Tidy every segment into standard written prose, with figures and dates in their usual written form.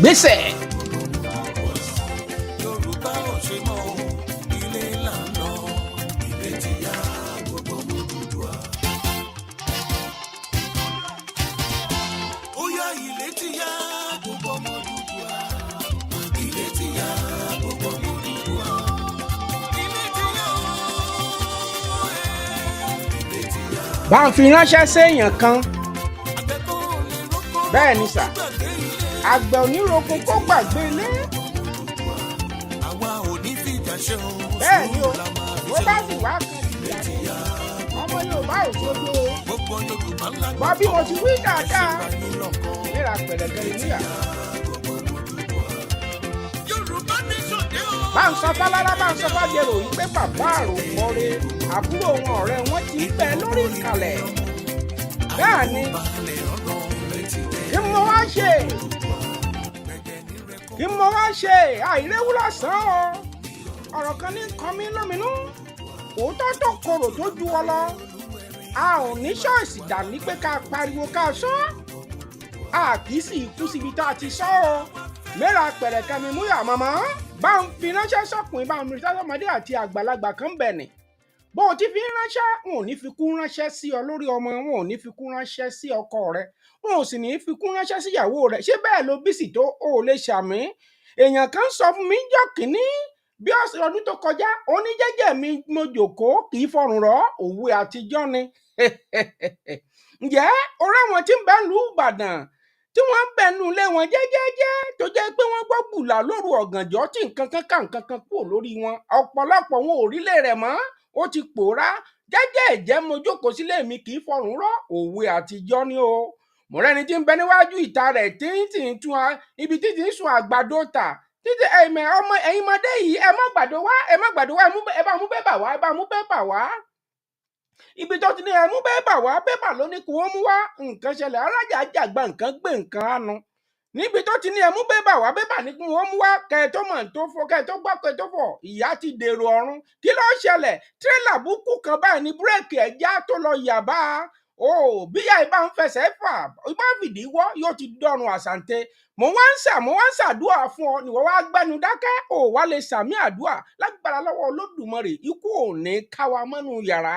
gbèsè. Yorùbá ò ṣe mọ́ ilé lànà ilé ti yá gbogbo ọmọ Odùduwà. Ó yá ilé ti yá gbogbo ọmọ Odùduwà. Ilé ti yá gbogbo ọmọ Odùduwà. Ilé ti yá ilé ti yá. Bá ń fi ránṣẹ́ séèyàn kan bẹ́ẹ̀ ni sà. Àgbẹ̀ oníroko kó gbàgbé ilé. Àwa ò ní fìjà ṣe o. Bẹ́ẹ̀ ni o, bó bá sì wá kan ìyá ọmọ Yorùbá ò ṣojú o. Gbogbo Yorùbá ńlá Gbọ́ bí mo ti wí dáadáa. Níra pẹ̀lẹ́gẹ̀rẹ̀ níyà. Yorùbá ní sòdé o. Bá ń sọ fálára bá ń sọ fájẹrò yìí pé bàbá àròpọ̀re àbúrò wọn ọ̀rẹ́ wọn ti bẹ lórí ìkàlẹ̀. Bẹ́ẹ̀ ni kí mo wá ṣe? Kí mo wá ṣe? Àìréwú lásán o. Ọ̀rọ̀ kan ní kan mí lóminú. Òótọ́ tó korò tó ju ọ lọ. A ò ní ṣọ́ọ̀ṣì dání pé ká pariwo ká sọ. A kì í sì kú síbi tá a ti sọ o. Mẹ́ra pẹ̀rẹ̀kẹ́ mi múyà màmá. Bá ń fi ránṣẹ́ sọ́kùnrin bá ń fi ránṣẹ́ sọ́mọdé àti àgbàlagbà kan bẹ̀ ni. Bó o ti fi ránṣẹ́, wọn ò ní fi kú ránṣẹ́ sí ọ lórí ọmọ, wọn ò ní fi kú ránṣẹ́ sí ọkọ rẹ, wọn ò sì ní fi kú ránṣẹ́ sí ìyàwó rẹ. Ṣé bẹ́ẹ̀ ló bí sì tó o lè ṣàmì? Èèyàn kan sọ fún mi jọ́ kìíní bí ọ̀sẹ̀ ọdún tó kọjá, ó ní jẹ́jẹ́ mi mo jòkóó kì í fọrùn rọ̀, òwe àtijọ́ ni. Ǹjẹ́ orí àwọn tí ń bẹ lu Ìbàdàn tí wọ́n ń bẹ nu ilé wọn jẹ́jẹ́jẹ́ tó jẹ́ pé wọ́n gbọ́ gbùlà lóru ọ̀gànjọ́ tí nǹkan kan kúrò lórí wọn, ọ̀pọ̀lọpọ̀ wọn ò rílé rẹ̀ mọ́, ó ti pòórá. Jẹ́jẹ́ ẹ̀jẹ̀ mo jókòó sílé mi kì í fọrùn rọ̀, òwe àtijọ́ ni o. Mo rẹ́ni tí ń bẹ níwájú ìta rẹ̀ tí ń tì ń tún ibi tí ti ń sun àgbàdo tà títí ọmọ ẹ̀yin ọmọdé yìí ẹ má gbàdo wá ẹ bá mú bébà wá ẹ bá mú bébà wá. Ibi tó ti ní ẹ mú bébà wá, bébà ló ní kí wọ́n mú wá. Nǹkan ṣẹlẹ̀, alájà àjàgbá nǹkan gbé nǹkan ánu. Níbi tó ti ní ẹ mú bébà wá, bébà ní kí wọ́n mú wá. Kẹ́ ẹ tó mọ̀ tó fọ́, kẹ́ ẹ tó gbọ́, kẹ́ ẹ tó fọ̀, ìyá ti dèrò ọ̀run. Kí ló ṣẹlẹ̀? Tírélà búkú kan báyìí ní búrẹ́kì ẹ̀já tó lọ yàbá. bí ìyá ìbá ń fẹsẹ̀ fà ìbá fìdí wọ́ yóò ti dọ́run àsàǹtẹ mo wá ń ṣàdúrà fún ọ nìwọ wá gbẹnu dákẹ́ ò wá lè sàmì àdúrà lágbára lọ́wọ́ Olódùmarè ikú ò ní ká wa mọ́nú yàrá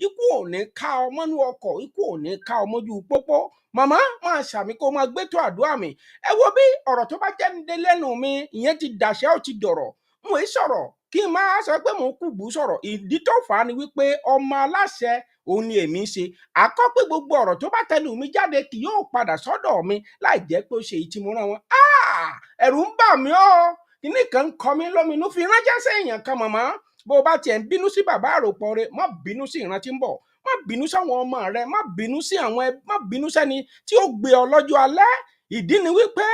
ikú ò ní ká ọ mọ́nú ọkọ̀ ikú ò ní ká ọ mọ́jú pópó màmá máa ṣàmì kó máa gbé tó àdúrà mi ẹ wo bí ọ̀rọ̀ tó bá jẹ́ nílé lẹ́nu mi ìyẹn ti dàṣẹ́ ó ti dọ̀rọ̀ mo ń sọ̀rọ̀ kí n máa sọ pé mò ń kùbù sọ̀rọ̀ ìdí tó fà á ni wípé ọmọ aláṣẹ òun ni èmi ń ṣe àkọ́pẹ́ gbogbo ọ̀rọ̀ tó bá tẹnu mi jáde kì yóò padà sọ́dọ̀ mi láì jẹ́ pé ó ṣe èyí tí mo rán wọn ẹ̀rù ń bà mí o kíní kan ń kọ mí lóminú fi ránṣẹ́ sí èèyàn kan màmá bó o bá tiẹ̀ ń bínú sí bàbá àròpọ̀ rẹ má bínú sí ìran tí ń bọ̀ má bínú sáwọn ọmọ rẹ má bínú sí àwọn má bínú sẹ́ni tí ó gbé ọ lọ́jọ́ alẹ́ ìdí ni wípé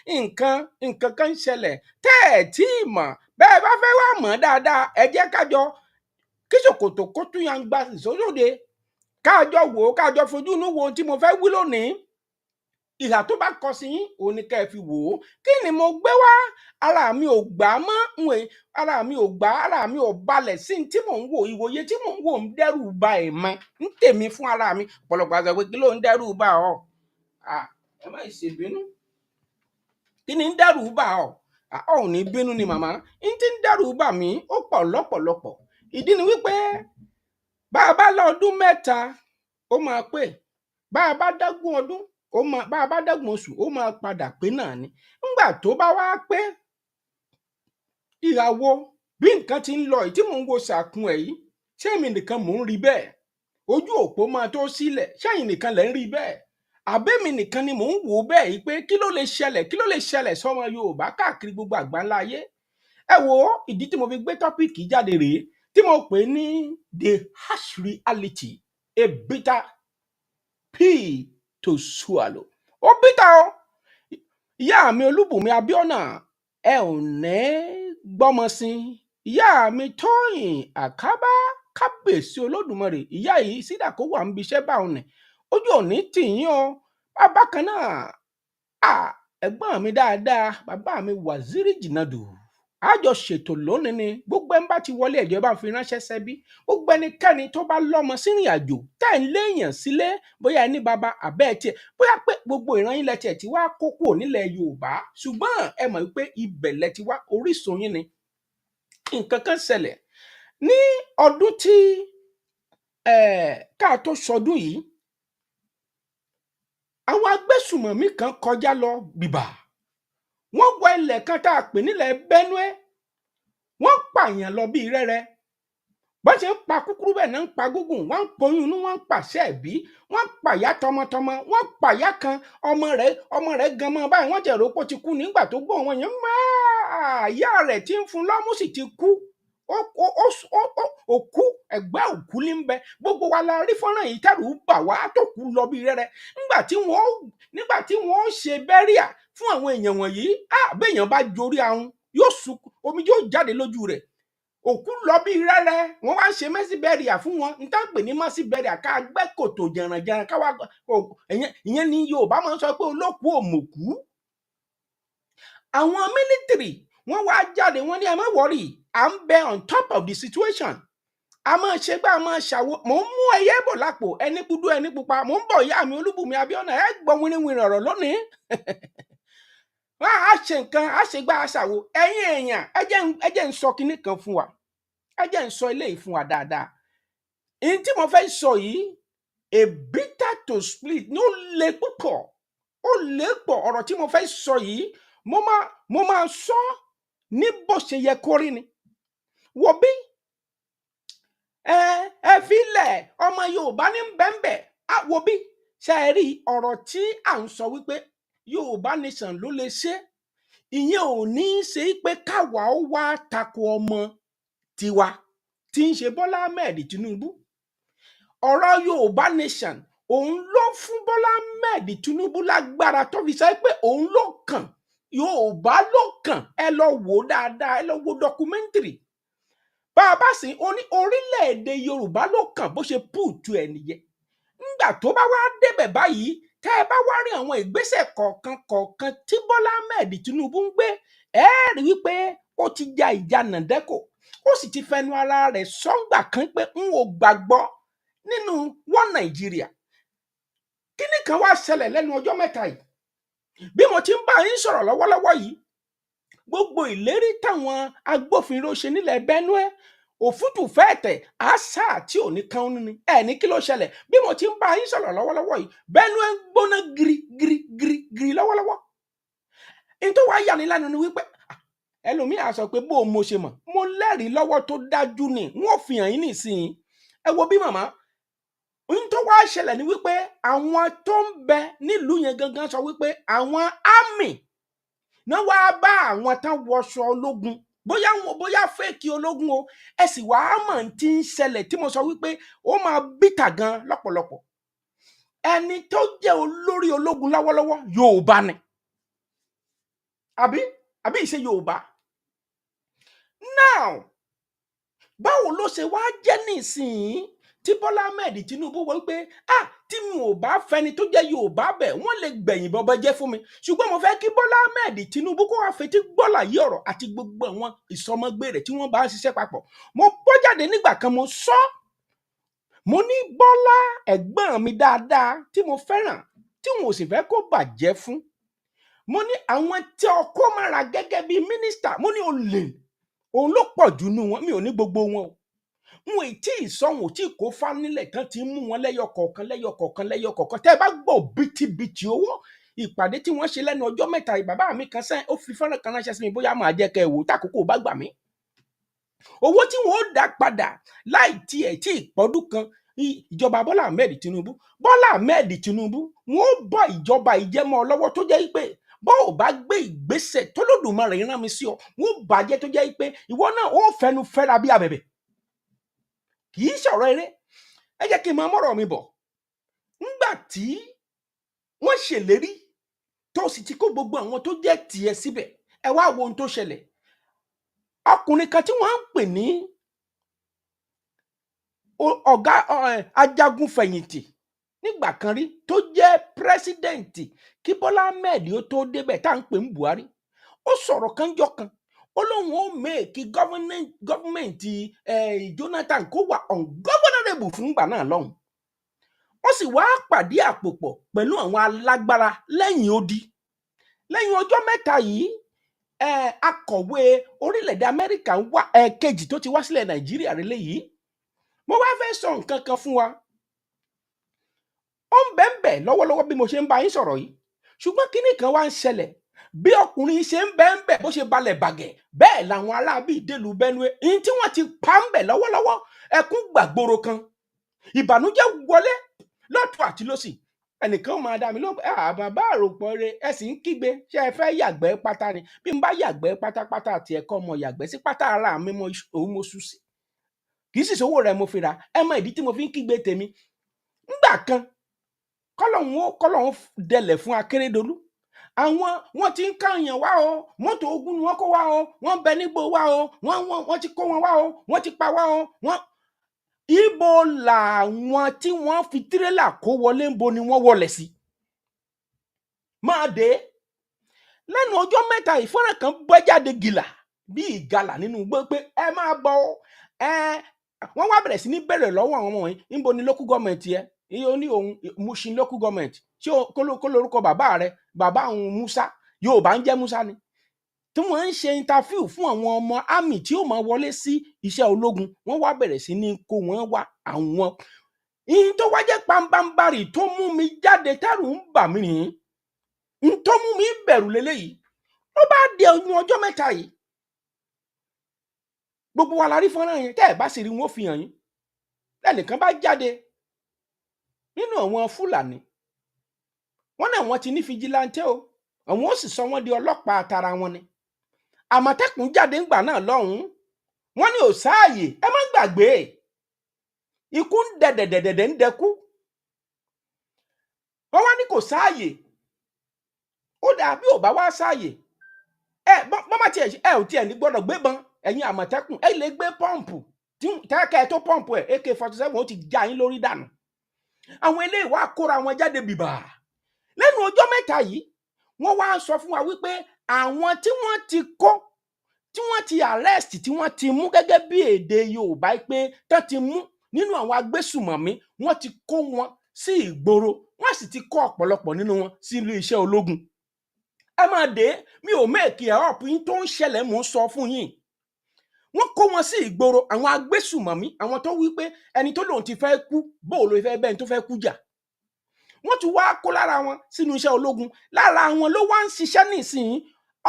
nǹkan kan ń ṣẹlẹ̀ tẹ́ ẹ̀ tí ì mọ̀ bẹ́ẹ̀ bá fẹ́ wá mọ̀ dáadáa ẹ jẹ́ kájọ kí ṣòkòtò kó tún yan gba ìsọlóde kájọ wò ó kájọ fojú inú wo ohun tí mo fẹ́ wí lónìí ìhà tó bá kọ sí òun ni ká ẹ fi wò ó kí ni mo gbé wá ara mi ò gbà á mọ́ ara mi ò gbà ara mi ò balẹ̀ sí tí mò ń wò ìwòye tí mò ń wò ń dẹ́rù ba ẹ̀ mọ́ ń tèmi fún ara mi ọ̀pọ̀lọpọ̀ àgbẹ̀ pé kí ló ń dẹ́rù ba ọ ẹ má ṣèbínú kí ni ń dẹ́rù bà ọ́ ò ní bínú ni màmá ń tí ń dẹ́rù bà mí ó pọ̀ lọ́pọ̀lọpọ̀ ìdí ni wípé bá a bá lọ́dún mẹ́ta ó máa pé bá a bá dágún ọdún bá a bá dágún oṣù ó máa padà pé náà ni ńgbà tó bá wá pé ìràwọ̀ bí nǹkan ti ń lọ tí mò ń wo sàkún ẹ̀ yìí ṣé èmi nìkan mò ń rí bẹ́ẹ̀ ojú òpó máa tó sílẹ̀ ṣẹ́yìn nìkan lẹ́ ń rí bẹ́ẹ̀ àbẹ́mi nìkan ni mò ń wò bẹ́ẹ̀ yìí pé kí ló lè ṣẹlẹ̀ sọ́mọ Yorùbá káàkiri gbogbo àgbáńlá ayé ẹ wo ìdí tí mo fi gbé tọ́pìkì jáde rèé tí mo pè ní the harsh reality a bitter pill to swallow ó bitter o ìyá mi Olúbùnmi Abíọ́nà ẹ ò ní gbọ́mọ sí ìyá mi Tóyìn Àkábá kábíyèsí Olódùmarè ìyá yìí sídà kó wà ń biṣẹ́ báwọn nì ojú òní tìyín o bàbá kan náà ẹ̀gbọ́n mi dáadáa bàbá mi Wàzírí Jìnàdù àjọ ṣètò lónìí ni gbogbo ẹni bá ti wọlé ẹjọ́ bá fi ránṣẹ́ sẹ́bí gbogbo ẹnikẹ́ni tó bá lọ́mọ sírìn àjò tá ẹ̀ ń léèyàn sílé bóyá ẹni bàbá àbẹ́ ẹ̀ tiẹ̀ bóyá pé gbogbo ìran yín lẹ́tẹ̀ tí wá kókó nílẹ̀ Yorùbá ṣùgbọ́n ẹ mọ̀ wípé ibẹ̀ lẹ ti wá orísun yín ni nǹkan kan ṣẹlẹ̀ ní ọdún tí ká tó sọdún yìí àwọn agbésùmọ̀mí kan kọjá lọ bìbà wọ́n wọ ilẹ̀ kan tá a pè nílẹ̀ Benue wọ́n pààyàn lọ bíi rẹ́rẹ́ bọ́n ṣe ń pa kúkúrú bẹ́ẹ̀ náà ń pa gúngùn wọ́n ń poyún inú wọ́n ń pàṣẹ ẹ̀bí wọ́n pàyà tọmọtọmọ wọ́n pàyà kan ọmọ rẹ̀ gan mọ́ báyìí wọ́n jẹ̀rọ pé ó ti kú nígbà tó gbọ́ wọn yẹn ìyá rẹ̀ tí ń fún lọ́mú sì ti kú òkú ẹgbẹ́ òkú ní bẹ gbogbo wa la rí fọ́nrán yìí tẹ́rù bà wá tó kú lọ bíi rẹ́rẹ́ nígbà tí wọ́n ṣe bẹ́ríà fún àwọn èèyàn wọ̀nyí béèyàn bá jorí ahun yóò sunkún omi yóò jáde lójú rẹ̀ òkú lọ bíi rẹ́rẹ́ wọ́n wá ń ṣe mẹ́sì bẹ́ríà fún wọn n tá ń pè ní mẹ́sì bẹ́ríà ká gbẹ́ kòtò jẹ̀rànjẹ̀ràn káwá ìyẹn ni Yorùbá máa ń sọ pé olókùú òmùkú àwọn mílítìrì wọ́n wá jáde wọ́n ní ẹ má wọ́rì à ń bẹ on top of the situation a máa ṣe gbá a máa ṣàwo mò ń mú ẹyẹ bò lápò ẹni dúdú ẹni pupa mò ń bọ̀ ìyá mi Olúbùnmi Abíọ́nà ẹ gbọ́ wínníwínní ọ̀rọ̀ lónìí wọ́n á ṣe nǹkan á ṣe gbá a ṣàwo ẹ̀yin èèyàn ẹ jẹ́ ń sọ kinní kan fún wa ẹ jẹ́ ń sọ eléyìí fún wa dáadáa èyí tí mo fẹ́ sọ yìí a bitter to split ní ó le púpọ̀ ó le pọ̀ ọ̀rọ̀ tí mo fẹ́ sọ yìí mo máa sọ ní bó ṣe yẹ kó rí ni wò bí ẹ fi lẹ̀ ọmọ Yorùbá ní bẹ́ńbẹ́ wò bí ṣe é rí ọ̀rọ̀ tí à ń sọ wípé Yorùbá nation ló lè ṣe ìyẹn ò ní í ṣe pé káwa ó wá tako ọmọ tiwa tí ń ṣe Bọ́lá Ahmed Tinubu ọ̀rọ̀ Yorùbá nation òun ló fún Bọ́lá Ahmed Tinubu lágbára tó fi sọ pé òun ló kàn Yorùbá ló kàn ẹ lọ wò dáadáa ẹ lọ wo dọkumẹ́ntìrì bá a bá sì orílẹ̀-èdè Yorùbá ló kàn bó ṣe pùtù ẹ̀ nìyẹn nígbà tó bá wá débẹ̀ báyìí tẹ́ ẹ bá wá rí àwọn ìgbésẹ̀ kọ̀ọ̀kan tí Bọ́lá Ahmed Tinubu ń gbé ẹ rí wípé ó ti ja ìjà nàndẹ́kò ó sì ti fẹnu ara rẹ̀ sọ́ngbà kan pé n ò gbàgbọ́ nínú one Nàìjíríà kíní kan wá ṣẹlẹ̀ lẹ́nu ọjọ́ mẹ́ta yìí bí mo ti ń bá yín sọ̀rọ̀ lọ́wọ́lọ́wọ́ yìí gbogbo ìlérí táwọn agbófinró ṣe nílẹ̀ Benue òfútù fẹ́ẹ̀tẹ̀ àṣà tí ò ní kan ní ní kí ló ṣẹlẹ̀ bí mo ti ń bá yín sọ̀rọ̀ lọ́wọ́lọ́wọ́ yìí Benue ń gbóná giri lọ́wọ́lọ́wọ́ n tó wá yà ní lẹ́nu ni wípé ẹlòmíì á sọ pé bó mo ṣe mọ̀ mo lẹ́rìí lọ́wọ́ tó dájú ni wọ́n fi hàn yín nísìnyí ẹ wo bí màmá n tó wá ṣẹlẹ̀ ni wípé àwọn tó ń bẹ nílùú yẹn gangan sọ wípé àwọn army náà wá bá àwọn tán wọṣọ ológun bóyá fẹ́ẹ̀kì ológun o ẹ sì wá mọ̀ tí ń ṣẹlẹ̀ tí mo sọ wípé ó máa bìtà gan lọ́pọ̀lọpọ̀ ẹni tó jẹ́ olórí ológun lọ́wọ́lọ́wọ́ Yorùbá ni àbí ìṣe Yorùbá now báwo ló ṣe wá jẹ́ nísìnyí tí Bọ́lá Ahmed Tinubu wọ́n pé tí mi ò bá fẹ́ni tó jẹ́ Yorùbá bẹ̀ wọ́n lè gbẹ̀yìn bọ́bọ́ jẹ́ fún mi ṣùgbọ́n mo fẹ́ kí Bọ́lá Ahmed Tinubu kó wá fetí gbọ́là yí ọ̀rọ̀ àti gbogbo àwọn ìsọmọgbé rẹ̀ tí wọ́n bá ń ṣiṣẹ́ papọ̀ mo bọ́ jáde nígbà kan mo sọ mo ní Bọ́lá ẹ̀gbọ́n mi dáadáa tí mo fẹ́ràn tí wọn ò sì fẹ́ kó bàjẹ́ fún mo ní àwọn tí ọkọ mára gẹ́gẹ́ bíi mínísítà mo ní olè òun ló pọ̀ jù nù wọn mi ò ní gbogbo wọn o wọn tí ìsọ̀hún tí kò fá nílẹ̀ tán ti mú wọn lẹ́yọ kọ̀ọ̀kan tẹ́ ẹ bá gbọ́ bìtìbìtì owó ìpàdé tí wọ́n ṣe lẹ́nu ọjọ́ mẹ́ta bàbá mi kan sẹ́yìn ó fi fọ́nrán kan ránṣẹ́ sí mi bóyá máa jẹ́ kẹ́ ẹ wò tákòókò bá gbà mí owó tí wọ́n ó dá padà láì tiẹ̀ tí ìpọ́dún kan ìjọba Bọ́lá Ahmed Tinubu wọ́n ó bọ́ ìjọba ìjẹ́mọ́ lọ́wọ́ tó jẹ́ pé bó o bá gbé ìgbésẹ̀ tó lódùmarè rán mi sí ọ wọ́n bàjẹ́ tó jẹ́ pé ìwọ náà ó fẹnu fẹ́ra bí abẹ̀bẹ̀ kì í sọ̀rọ̀ eré ẹ jẹ́ kí n máa mọ́rọ̀ mi bọ̀ ńgbà tí wọ́n ṣèlérí tó sì ti kó gbogbo àwọn tó jẹ́ tiẹ̀ síbẹ̀ ẹ wá wo ohun tó ṣẹlẹ̀ ọkùnrin kan tí wọ́n ń pè ní ọ̀gá ajagun fẹ̀yìntì nígbà kan rí tó jẹ́ pírẹsidẹ́ǹtì kí Bọ́lá Ahmed ó tó débẹ̀ tá à ń pè ní Buhari ó sọ̀rọ̀ kanjọ́ kan ó lóun ó mẹ́ẹ̀kì gọ́fúmẹ̀ntì Jonathan kó wà ungovernable fún ìgbà náà lọ́hùn wọ́n sì wá pàdé àpòpọ̀ pẹ̀lú àwọn alágbára lẹ́yìn odi lẹ́yìn ọjọ́ mẹ́ta yìí akọ̀wé orílẹ̀-èdè Amẹ́ríkà ń wá ẹ̀ẹ̀kejì tó ti wá sílẹ̀ Nàìjíríà rẹ̀ léyìí mo wá fẹ́ sọ nǹkan kan fún wa ó ń bẹ́ẹ̀ lọ́wọ́lọ́wọ́ bí mo ṣe ń bá yín sọ̀rọ̀ yìí ṣùgbọ́n kíní kan wá ń ṣẹlẹ̀ bí ọkùnrin ṣe ń bẹ́ẹ̀ bó ṣe balẹ̀ bàgẹ̀ bẹ́ẹ̀ làwọn aráabí ìdèlú Benue ní tí wọ́n ti pa ń bẹ̀ lọ́wọ́lọ́wọ́ ẹkún gbàgbóró kan ìbànújẹ́ wọlé lọ́tọ̀ àti lọ́sì ẹnìkan máa dá mi lóhùn bàbá àròpọ̀ rẹ ẹ sì ń kígbe ṣé ẹ fẹ́ yàgbẹ́ pátá ni bí n bá yàgbẹ́ pátápátá àti ẹ̀kọ́ ọmọ yàgbẹ́ sí pátá ara mi mọ òun mo sùn sí kì í sì sówó rẹ mo fi ra ẹ mọ ìdí tí mo fi ń kígbe tèmi ńgbà kan kọ́lọ́hún dẹlẹ̀ fún Akérédolú àwọn wọ́n ti ń káyàn wá o mọ́tò ogun ni wọ́n kó wá o wọ́n bẹ nígbò wá o wọ́n ti kó wọn wá o wọ́n ti pa wá o wọ́n ibo làwọn tí wọ́n fi tirẹ́là kó wọlé ńbo ni wọ́n wọlé sí máa dé lẹ́nu ọjọ́ mẹ́ta ìfọ́nrán kan bọ́ jáde gìlà bí ìgalà nínú igbó pé ẹ máa bọ̀ wọ́n wá bẹ̀rẹ̀ sí ní bẹ̀rẹ̀ lọ́wọ́ àwọn ọmọ yìí ńbo ni local government yẹ iye ó ní òun Mushin local government tí kó lórúkọ bàbá rẹ bàbá òun Musa Yorùbá ń jẹ́ Musa ni tí wọ́n ń ṣe interview fún àwọn ọmọ army tí ó máa wọlé sí iṣẹ́ ológun wọ́n wá bẹ̀rẹ̀ sí ní kó wọ́n wá àwọn ìyìn tó wá jẹ́ pambambarì tó mú mi jáde tẹ́rù ń bà mí nìyí ń tó mú mi bẹ̀rù lélẹ́yìí ló bá dé ọjọ́ mẹ́ta yìí gbogbo wa la rí fọ́nrán yẹn tẹ́ ẹ̀ bá sì rí wọn fi hàn yín lẹ́nìkan bá jáde nínú àwọn Fúlàní wọ́n náà wọ́n ti ní fìjìláńtẹ́ o àwọn ó sì sọ wọ́n di ọlọ́pàá tara wọn ni Àmọ̀tẹ́kùn jáde ńgbà náà lọ́hùn-ún wọ́n ní ò sáàyè ẹ má gbàgbé ikú ń dẹ̀dẹ̀dẹ̀dẹ̀ ń dẹkú wọ́n wá ní kò sáàyè ó dà bí ò bá wá sáàyè bọ́mà tiẹ̀ ò tiẹ̀ ní gbọ́dọ̀ gbébọn ẹ̀yin Àmọ̀tẹ́kùn ẹ lè gbé pọ́ǹpù tẹ́kẹ́ tó pọ́ǹpù ẹ̀ AK-47 ó ti já yín lórí dànù àwọn eléyìí wá kóra wọn jáde bìbà lẹ́nu ọjọ́ mẹ́ta yìí wọ́n wá sọ fún wa wípé àwọn tí wọ́n ti kó tí wọ́n ti arrest tí wọ́n ti mú gẹ́gẹ́ bí èdè Yorùbá pé tán ti mú nínú àwọn agbésùmọ̀mí wọ́n ti kó wọn sí ìgboro, wọ́n sì ti kó ọ̀pọ̀lọpọ̀ nínú wọn sí ilé iṣẹ́ ológun. Ẹ máa dé, mi ò méèkì ẹ̀ ọ̀pù yín tó ń ṣẹlẹ̀ mò ń sọ fún yín. Wọ́n kó wọn sí ìgboro, àwọn agbésùmọ̀mí, àwọn tó wí pé ẹni tó lòun ti fẹ́ kú bóòlù ìfẹ́ bẹ́ẹ̀ tó fẹ́ kú jà. Wọ́n ti wá kó lára wọn sínú iṣẹ́ ológun, lára wọn ló wá ń ṣiṣẹ́ nísìnyí.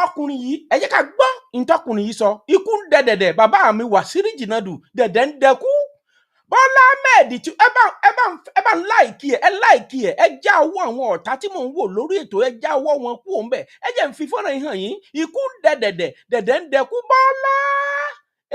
Ọkùnrin yìí, ẹ jẹ́ ká gbọ́ ìtọ́kùnrin yìí sọ. Ikú ń dẹ̀dẹ̀dẹ̀, bàbá mi Wàsírí Jìnàdù, dẹ̀dẹ̀ ń dẹkú. Bọ́lá Ahmed tí ẹ bá ń láìkí ẹ já owó àwọn ọ̀tá tí mò ń wò lórí ètò, ẹ já owó wọn kú òun bẹ̀. Ẹ jẹ́ ń fi fọ́nrán hàn yín. Ikú ń dẹ̀dẹ̀dẹ̀, dẹ̀dẹ̀ ń dẹkú. Bọ́lá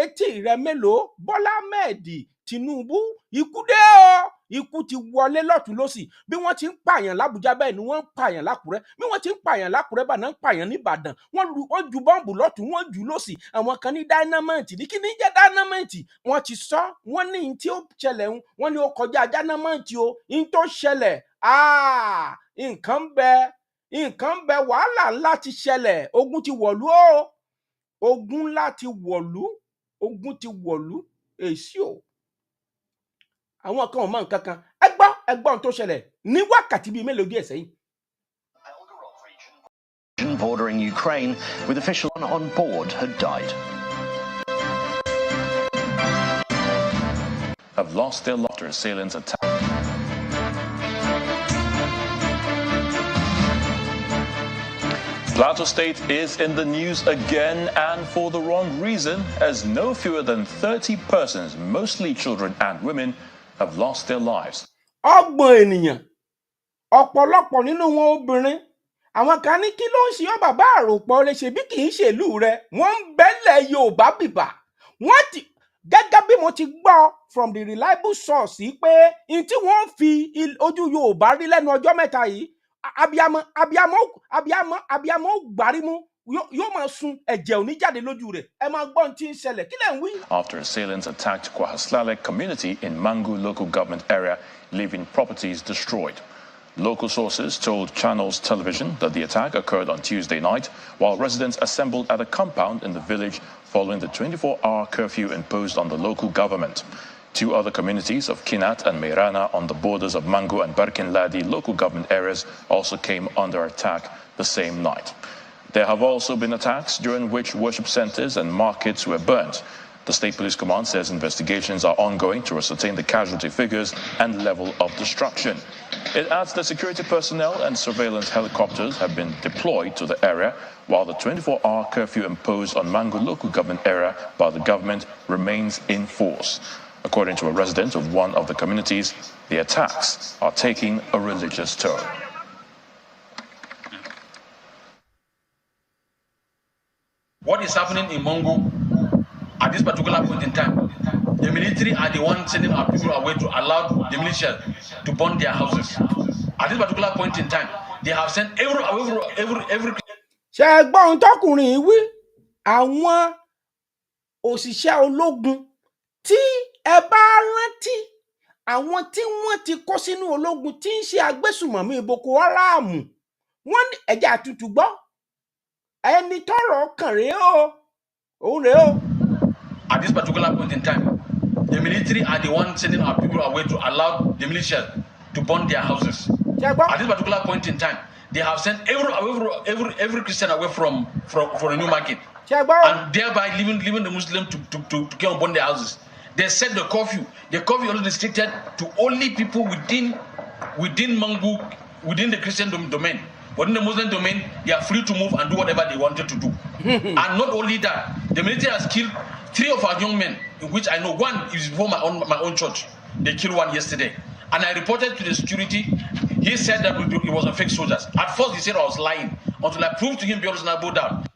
etí rẹ mélòó? Bọ́lá Ahmed Tinubu, ikú dé o. Ikú ti wọlé lọ́tún lọ́sì. Bí wọ́n ti ń pààyàn l'Àbújá bẹ́ẹ̀ ni wọ́n ń pààyàn l'Àkúrẹ́. Bí wọ́n ti ń pààyàn l'Àkúrẹ́ bá náà ń pààyàn n'Ìbàdàn. Wọ́n ju bọ́ǹbù lọ́tún, wọ́n jù lọ́sì. Àwọn kan ní dynamite. Ní kí ni jẹ́ dynamite? Wọ́n ti sọ, wọ́n ní in tí ó ṣẹlẹ̀ ń, wọ́n ní ó kọjá dynamite o. In tó ṣẹlẹ̀, nǹkan ń bẹ, wàhálà ńlá ti ṣẹlẹ̀. Ogun ti wọ̀lú o. Ogun ńlá ti wọ̀lú. Ogun ti wọ̀lú. Èsì o. Àwọn kan ò mọ nǹkan kan. Ẹgbọ́n tó ṣẹlẹ̀ ní wákàtí bíi mélòó díẹ̀ sẹ́yìn. Bordering Ukraine, with officials on board had died. Have lost their lives after assailants attack. Plateau State is in the news again, and for the wrong reason, as no fewer than 30 persons, mostly children and women, have lost their lives. Ọgbọ̀n ènìyàn, ọ̀pọ̀lọpọ̀ nínú wọn obìnrin. Àwọn kan ní kí ló ń ṣe ọ́ bàbá àròpọ̀ rẹ̀, ṣebí kì í ṣèlú rẹ̀. Wọ́n ń bẹ́lẹ̀ Yorùbá bìbà. Wọ́n ti, gẹ́gẹ́ bí mo ti gbọ́ from the reliable source pé in tí wọ́n fi ojú Yorùbá rí lẹ́nu ọjọ́ mẹ́ta yìí, abiyamọ gbárímú yóò máa sun ẹ̀jẹ̀ ò ní jáde lójú rẹ̀. Ẹ máa gbọ́ ohun tí ń ṣẹlẹ̀. Kí lẹ̀ ń wí? After assailants attacked Kwahaslalek community in Mangu local government area, leaving properties destroyed. Local sources told Channels Television that the attack occurred on Tuesday night while residents assembled at a compound in the village following the 24-hour curfew imposed on the local government. Two other communities of Kinat and Meirana on the borders of Mangu and Barkinladi local government areas also came under attack the same night. There have also been attacks during which worship centers and markets were burnt. The State Police Command says investigations are ongoing to ascertain the casualty figures and level of destruction. It adds that security personnel and surveillance helicopters have been deployed to the area, while the 24-hour curfew imposed on Mangu local government area by the government remains in force. According to a resident of one of the communities, the attacks are taking a religious tone. What is happening in Mangu at this particular point in time? The military are the ones sending our people away to allow the militia to burn their houses. At this particular point in time, they have sent every. Ṣé ẹ gbọ́ ohun tọkùnrin wí? Àwọn òṣìṣẹ́ ológun tí ẹ bá rántí, àwọn tí wọ́n ti kó sínú ológun tí ń ṣe agbésùmọ̀mí Boko Haram, wọ́n ní ẹ̀jẹ̀ àtútù gbọ́. Ẹni tọ́rọ̀ kàn rèé o, òun rèé o. At this particular point in time, the military are the ones sending our people away to allow the militia to burn their houses. At this particular point in time, they have sent every Christian away from the new market, and thereby leaving the Muslims to go and burn their houses. They set the curfew. The curfew only restricted to only people within Mangu, within the Christian domain. But in the Muslim domain, they are free to move and do whatever they wanted to do. And not only that, the military has killed 3 of our young men, in which I know one is before my own church. They killed one yesterday. And I reported to the security. He said that it was a fake soldiers. At first, he said I was lying, until I proved to him beyond a doubt.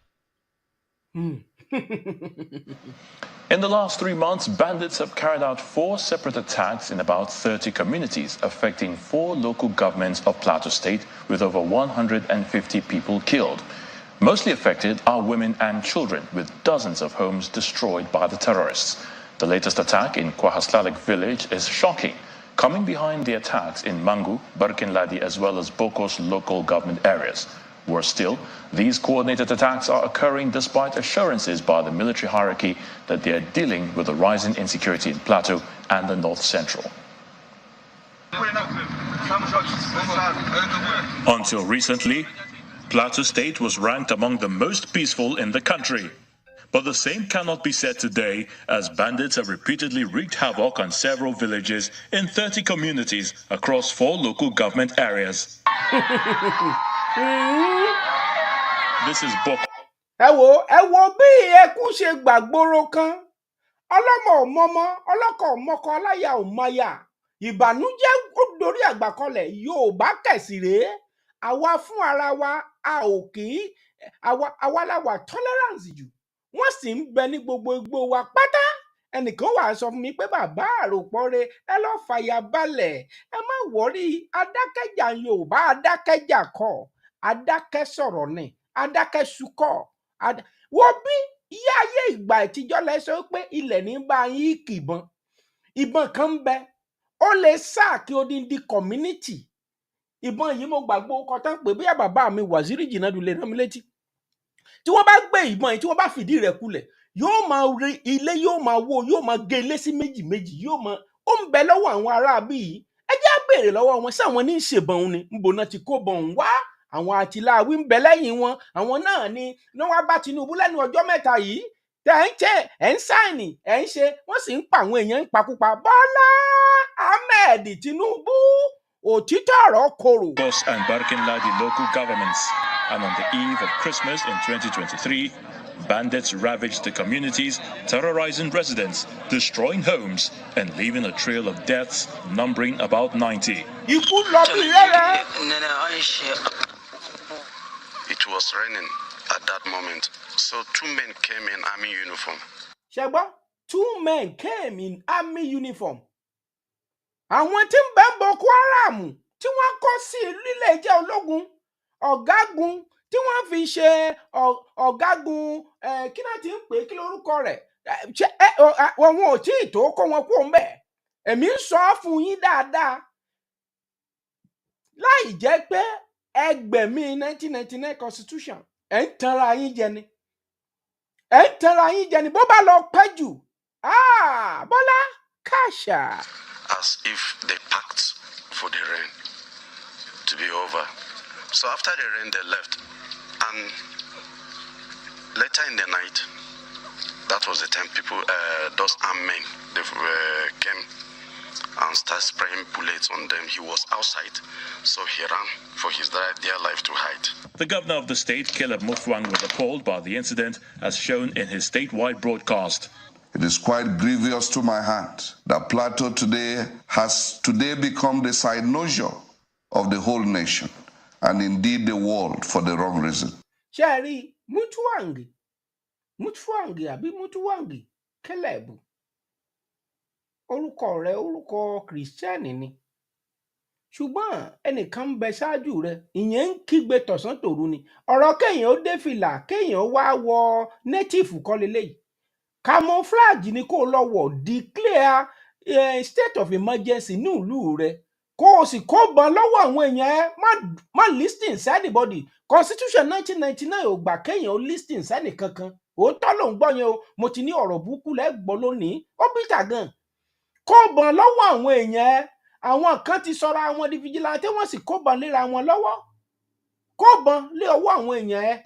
In the last 3 months, bandits have carried out 4 separate attacks in about 30 communities, affecting 4 local governments of Plateau State, with over 150 people killed. Mostly affected are women and children, with dozens of homes destroyed by the terrorists. The latest attack in Kwahaslalek village is shocking, coming behind the attacks in Mangu, Barkinladi, as well as Boko's local government areas. Worse still, these coordinated attacks are occurring despite assurances by the military hierarchy that they are dealing with the rising insecurity in Plateau and the North Central. Until recently, Plateau State was ranked among the most peaceful in the country. But the same cannot be said today, as bandits have repeatedly wreaked havoc on several villages in 30 communities across 4 local government areas. This is Book. ẹ wo bí ẹkún ṣe gbàgbóró kan ọlọ́mọ ò mọmọ ọlọ́kọ ò mọkọ aláya ò mọya ìbànújẹ́ ó dorí àgbàkọlẹ̀ Yorùbá kẹsì rèé àwa fún ara wa a ò kì í àwa la wà tolerance jù wọ́n sì ń bẹ ní gbogbo igbó wa pátá ẹnìkan wà sọ fún mi pé bàbá àròpọ̀re ẹ lọ fàyà balẹ̀ ẹ má wọrí adákẹ́jà Yorùbá adákẹ́jà kọ́ adákẹ́ sọ̀rọ̀ ni adákẹ́ sukọ́ wo bí iye ayé ìgbà ìtijọ́ lẹ́sọ pé ilẹ̀ ní bá yín kìbọn ìbọn kan ń bẹ ó lè sáàkì odindi community ìbọn yìí mo gbàgbọ́ ọkọ̀ tán pé bí bàbá mi Waziri Jinadu lè rán mi létí tí wọ́n bá gbé ìbọn yìí tí wọ́n bá fìdí rẹ̀ kulẹ̀ yóò máa rí ilé yóò máa wó yóò máa gé ilé sí méjì méjì yóò máa ó ń bẹ lọ́wọ́ àwọn aráabí yìí ẹ jẹ́ á béèrè lọ́wọ́ wọn sáwọn ní í ṣèbọn ni níbo náà ti kó bọ̀n wá àwọn àtìláàwí ń bẹ lẹ́yìn wọn àwọn náà ni wọ́n bá Tinubu lẹ́nu ọjọ́ mẹ́ta yìí tẹ̀ ń ṣe ẹ̀ ń sáìnì ẹ̀ ń ṣe wọ́n sì ń pa àwọn èèyàn ń pakúpa Bọ́lá Ahmed Tinubu òtítọ́ ọ̀rọ̀ korò. And Barkinladi local governments. And on the eve of Christmas in 2023, bandits ravaged the communities, terrorizing residents, destroying homes, and leaving a trail of deaths numbering about 90. It was raining at that moment, so 2 men came in army uniform. Sheba, 2 men came in army uniform. Àwọn tí ń bẹ Boko Haram tí wọ́n kó sí lílé jẹ́ ológun ọ̀gágun tí wọ́n fi ṣe ọ̀gágun kí náà ti ń pè kí lórúkọ rẹ̀ wọn ò tí ì tó kó wọn kó ń bẹ̀ èmi ń sọ fún yín dáadáa láì jẹ́ pé ẹgbẹ̀mí 1999 constitution ẹ̀ ń tanra yín jẹ ni bó bá lọ pẹ́ jù Bọ́lá Kàṣà. As if they packed for the rain to be over. So after the rain, they left. And later in the night, that was the time people, those armed men, they came and started spraying bullets on them. He was outside, so he ran for his dear life to hide. The governor of the state, Caleb Mutfwang, was appalled by the incident, as shown in his statewide broadcast. It is quite grievous to my heart that Plateau has become the cynosure of the whole nation and indeed the world for the wrong reason. Sherry, Mutfwang àbí Mutfwang Caleb. Orúkọ rẹ̀ orúkọ Kristẹni ni. Ṣùgbọ́n ẹnìkan bẹ ṣáájú rẹ̀, ìyẹn ń kígbe tọ̀sán tòru ni. Ọ̀rọ̀ kéèyàn ó dé fìlà, kéèyàn ó wá wọ native kọ́ leléyìí. Camouflage ni kó lọ wọ̀ declare state of emergency ní ìlú rẹ̀ kó o sì kó bọn lọ́wọ́ àwọn èèyàn má listing sí anybody constitution 1999 ò gbà kéèyàn ó listing sẹ́nì kankan òótọ́ ló ń gbọ́ yẹn o mo ti ní ọ̀rọ̀ burúkú lẹ́gbọ́ lónìí ó bìtà gan kó bọn lọ́wọ́ àwọn èèyàn àwọn kan ti sọra àwọn di vigilante wọ́n sì kó bọn léra wọn lọ́wọ́ kó bọn lé ọwọ́ àwọn èèyàn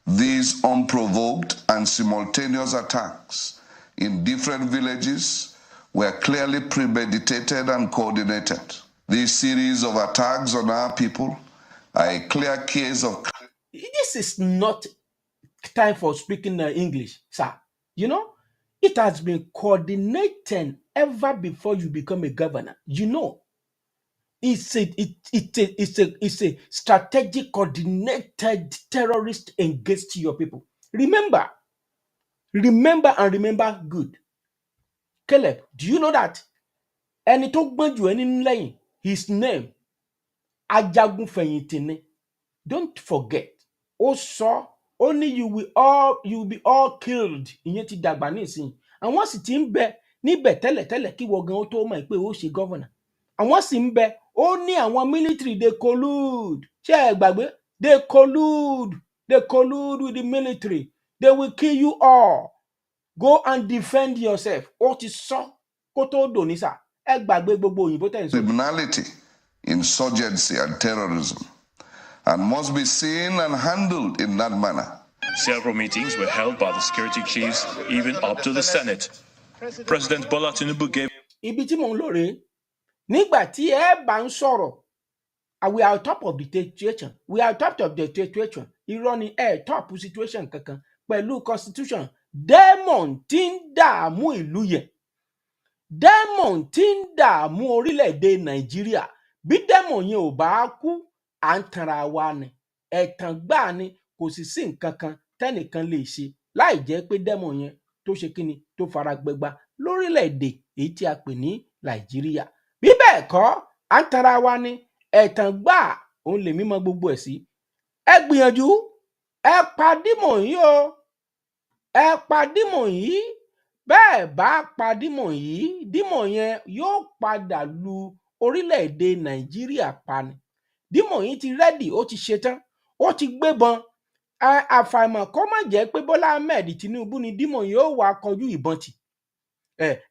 These unprovoked and simultaneous attacks in different villages were clearly premeditated and coordinated. This series of attacks on our people are a clear case of... This is not time for speaking English, sir. You know, it has been coordinated ever before you become a governor. You know, it's a strategic coordinated terrorist against your people. Remember good. Caleb, do you know that? Ẹni tó gbọ́n jù ẹni lẹ́yìn, his name, Ajagun Fẹ̀yìntì ni. Don't forget. Ó sọ, only you will be all killed. Ìyẹn ti dàgbà nísìnyí. Àwọn sì ti ń bẹ níbẹ̀ tẹ́lẹ̀tẹ́lẹ̀ kí wọ́n gan ó tó mọ̀ pé ó ṣe governor. Àwọn sì ń bẹ ó ní àwọn military dey collude ṣé ẹ gbàgbé They collude with the military. They will kill you all. Go and defend yourself. What is so? Donisa. Criminality, insurgency, and terrorism, and must be seen and handled in that manner. Several meetings were held by the security chiefs, even up to the Senate. President Bola Tinubu gave. We are on top of the situation. We are on top of the situation. Ironi top situation kankan pẹ̀lú constitution. Demon tí ń dààmú ìlú yẹn. Demon tí ń dààmú orílẹ̀-èdè Nàìjíríà. Bí demon yẹn ò bá kú, à ń tanra wa ni. Ẹ̀tàn gbáà ni kò sì sí nǹkan kan tẹ́nìkan lè ṣe láì jẹ́ pé demon yẹn tó ṣe kíni tó fara gbẹgba lórílẹ̀-èdè èyí tí a pè ní Nàìjíríà. Bí bẹ́ẹ̀ kọ́, à ń tanra wa ni. Ẹ̀tàn gbà òun lè mímọ gbogbo ẹ̀ sí. Ẹ gbìyànjú, ẹ pa dímọ̀ yìí o. Ẹ pa dímọ̀ yìí. Bẹ́ẹ̀ bá pa dímọ̀ yìí, dímọ̀ yẹn yóò padà lu orílẹ̀-èdè Nàìjíríà pa ni. Dímọ̀ yìí ti rẹ́dì, ó ti ṣetán, ó ti gbébọn. Àfàìmọ̀ kó má jẹ́ pé Bọ́lá Ahmed Tinubu ni dímọ̀ yóò wá kọjú ìbọn tì.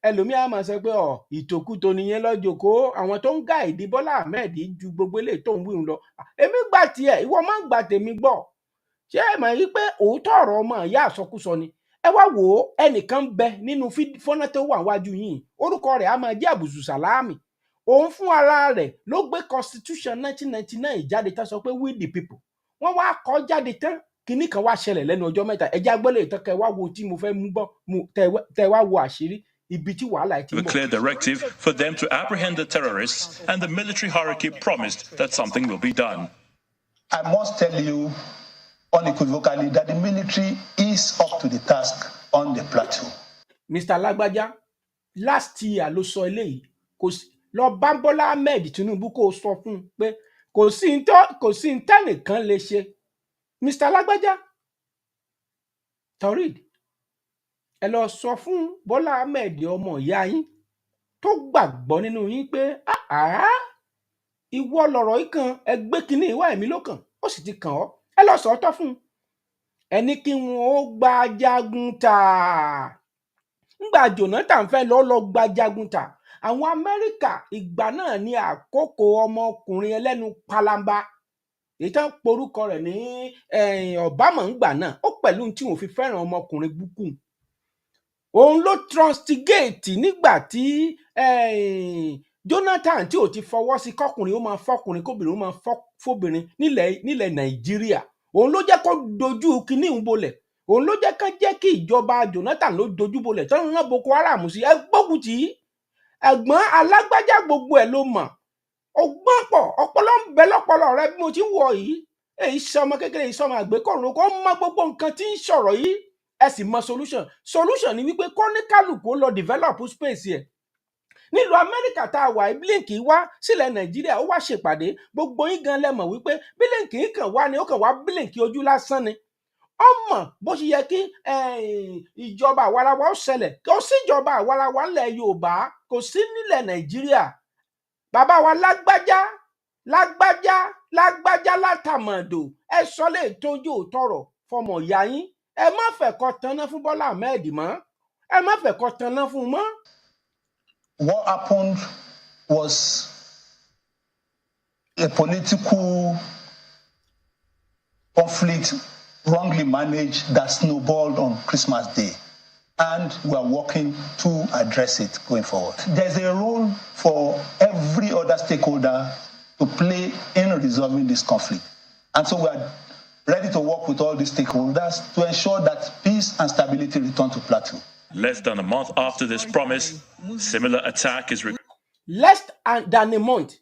Ẹlòmíà máa sọ pé ìtòkùtò nìyẹn lọ́jọ́kọ́ àwọn tó ń gá ìdí Bọ́lá Ahmed ju gbogbo eléyìí tó ń wíhun lọ. Èmi gbà tiẹ̀, ìwọ má gbà tèmi gbọ́. Ṣé ẹ mọ̀ yí pé òótọ́ ọ̀rọ̀ ọmọ ìyá àsọkúsọ ni? Ẹ wá wò ó, ẹnìkan bẹ nínú fọ́nà tó wà wájú yìí. Orúkọ rẹ̀ á máa jẹ́ Àbùsù Sàlámì. Òun fún ara rẹ̀ ló gbé constitution 1999 jáde tán sọ pé we the people. Wọ́n wá kọ jáde tán. Kíní kan wá ṣẹlẹ̀ lẹ́nu ọjọ́ mẹ́ta. Ẹ já gbọ́lé ìtàn kẹ wá wo tí mo fẹ́ mú bọ́ tẹ wá wo àṣírí. A clear directive for them to apprehend the terrorists, and the military hierarchy promised that something will be done. I must tell you unequivocally that the military is up to the task on the plateau. Mr. Lagbaja, last year ló sọ eléyìí. Lọ bá Bọ́lá Ahmed Tinubu kó sọ fún un pé kò sí ntẹ́nìkan lè ṣe. Mr. Lagbaja, Taurid, ẹ lọ sọ fún Bọ́lá Ahmed ọmọ ìyá yín tó gbàgbọ́ nínú yín pé ìwọ lọ̀rọ̀ yìí kan ẹgbẹ́ kínní ìwà ẹ̀mí ló kàn ó sì ti kàn ọ́. Ẹ lọ sọ̀tọ̀ fún un. Ẹni kí wọn ó gba jagun tà. Ńgbà Jonathan fẹ́ lọ gba jagun tà. Àwọn Amẹ́ríkà ìgbà náà ní àkókò ọmọkùnrin ẹlẹ́nu palamba. Èyí tán porúkọ rẹ̀ ní Obama ńgbà náà. Ó pẹ̀lú tí wọ́n fi fẹ́ràn ọmọkùnrin búkú. Òun ló trustigate nígbà tí Jonathan tí ò ti fọwọ́ sí kọkùnrin ó máa fọkùnrin kóbìnrin ó máa fóbìnrin nílẹ̀ Nàìjíríà. Òun ló jẹ́ kó dojú kíní ń bolẹ̀. Òun ló jẹ́ kí ìjọba Jonathan ló dojú bolẹ̀ tán rán Boko Haram sí. Ẹ gbógun tì í. Ẹ̀gbọ́n Alágbájá gbogbo ẹ̀ ló mọ̀. Ọgbọ́n pọ̀ ọpọlọ ń bẹ lọ́pọlọ rẹ bí mo ti ń wọ̀ yìí. Èyí sọmọ kékeré yìí sọmọ àgbékọ̀rún kó mọ gbogbo nǹkan tí ń sọ̀rọ̀ yìí. Ẹ sì mọ solution ni wípé kó ní kálukú lọ develop space ẹ̀. Nílùú Amẹ́ríkà tá a wà Blinken wá sílẹ̀ Nàìjíríà ó wá ṣèpàdé. Gbogbo yín gan lẹ́mọ̀ wípé Blinken kàn wá ni ó kàn wá Blinken ojú lásán ni. Ó mọ̀ bó ṣe yẹ kí ìjọba àwarawa ó ṣẹlẹ̀. Kò sí ìjọba àwarawa ńlẹ̀ Yorùbá, kò sí nílẹ̀ Nàìjíríà. Bàbá wa Lágbájá látàmọ̀dò. Ẹ sọ lè tójú òtọ̀rọ̀ fọmọ ìyá yín. Ẹ má fẹ́ kó tanná fún Bọ́lá Ahmed mọ́. Ẹ má fẹ́ kó tanná fún mọ́. What happened was a political conflict wrongly managed that snowballed on Christmas Day, and we are working to address it going forward. There's a role for every other stakeholder to play in resolving this conflict, and so we are ready to work with all these stakeholders to ensure that peace and stability return to plateau. Less than a month after this promise, similar attack is less than a month.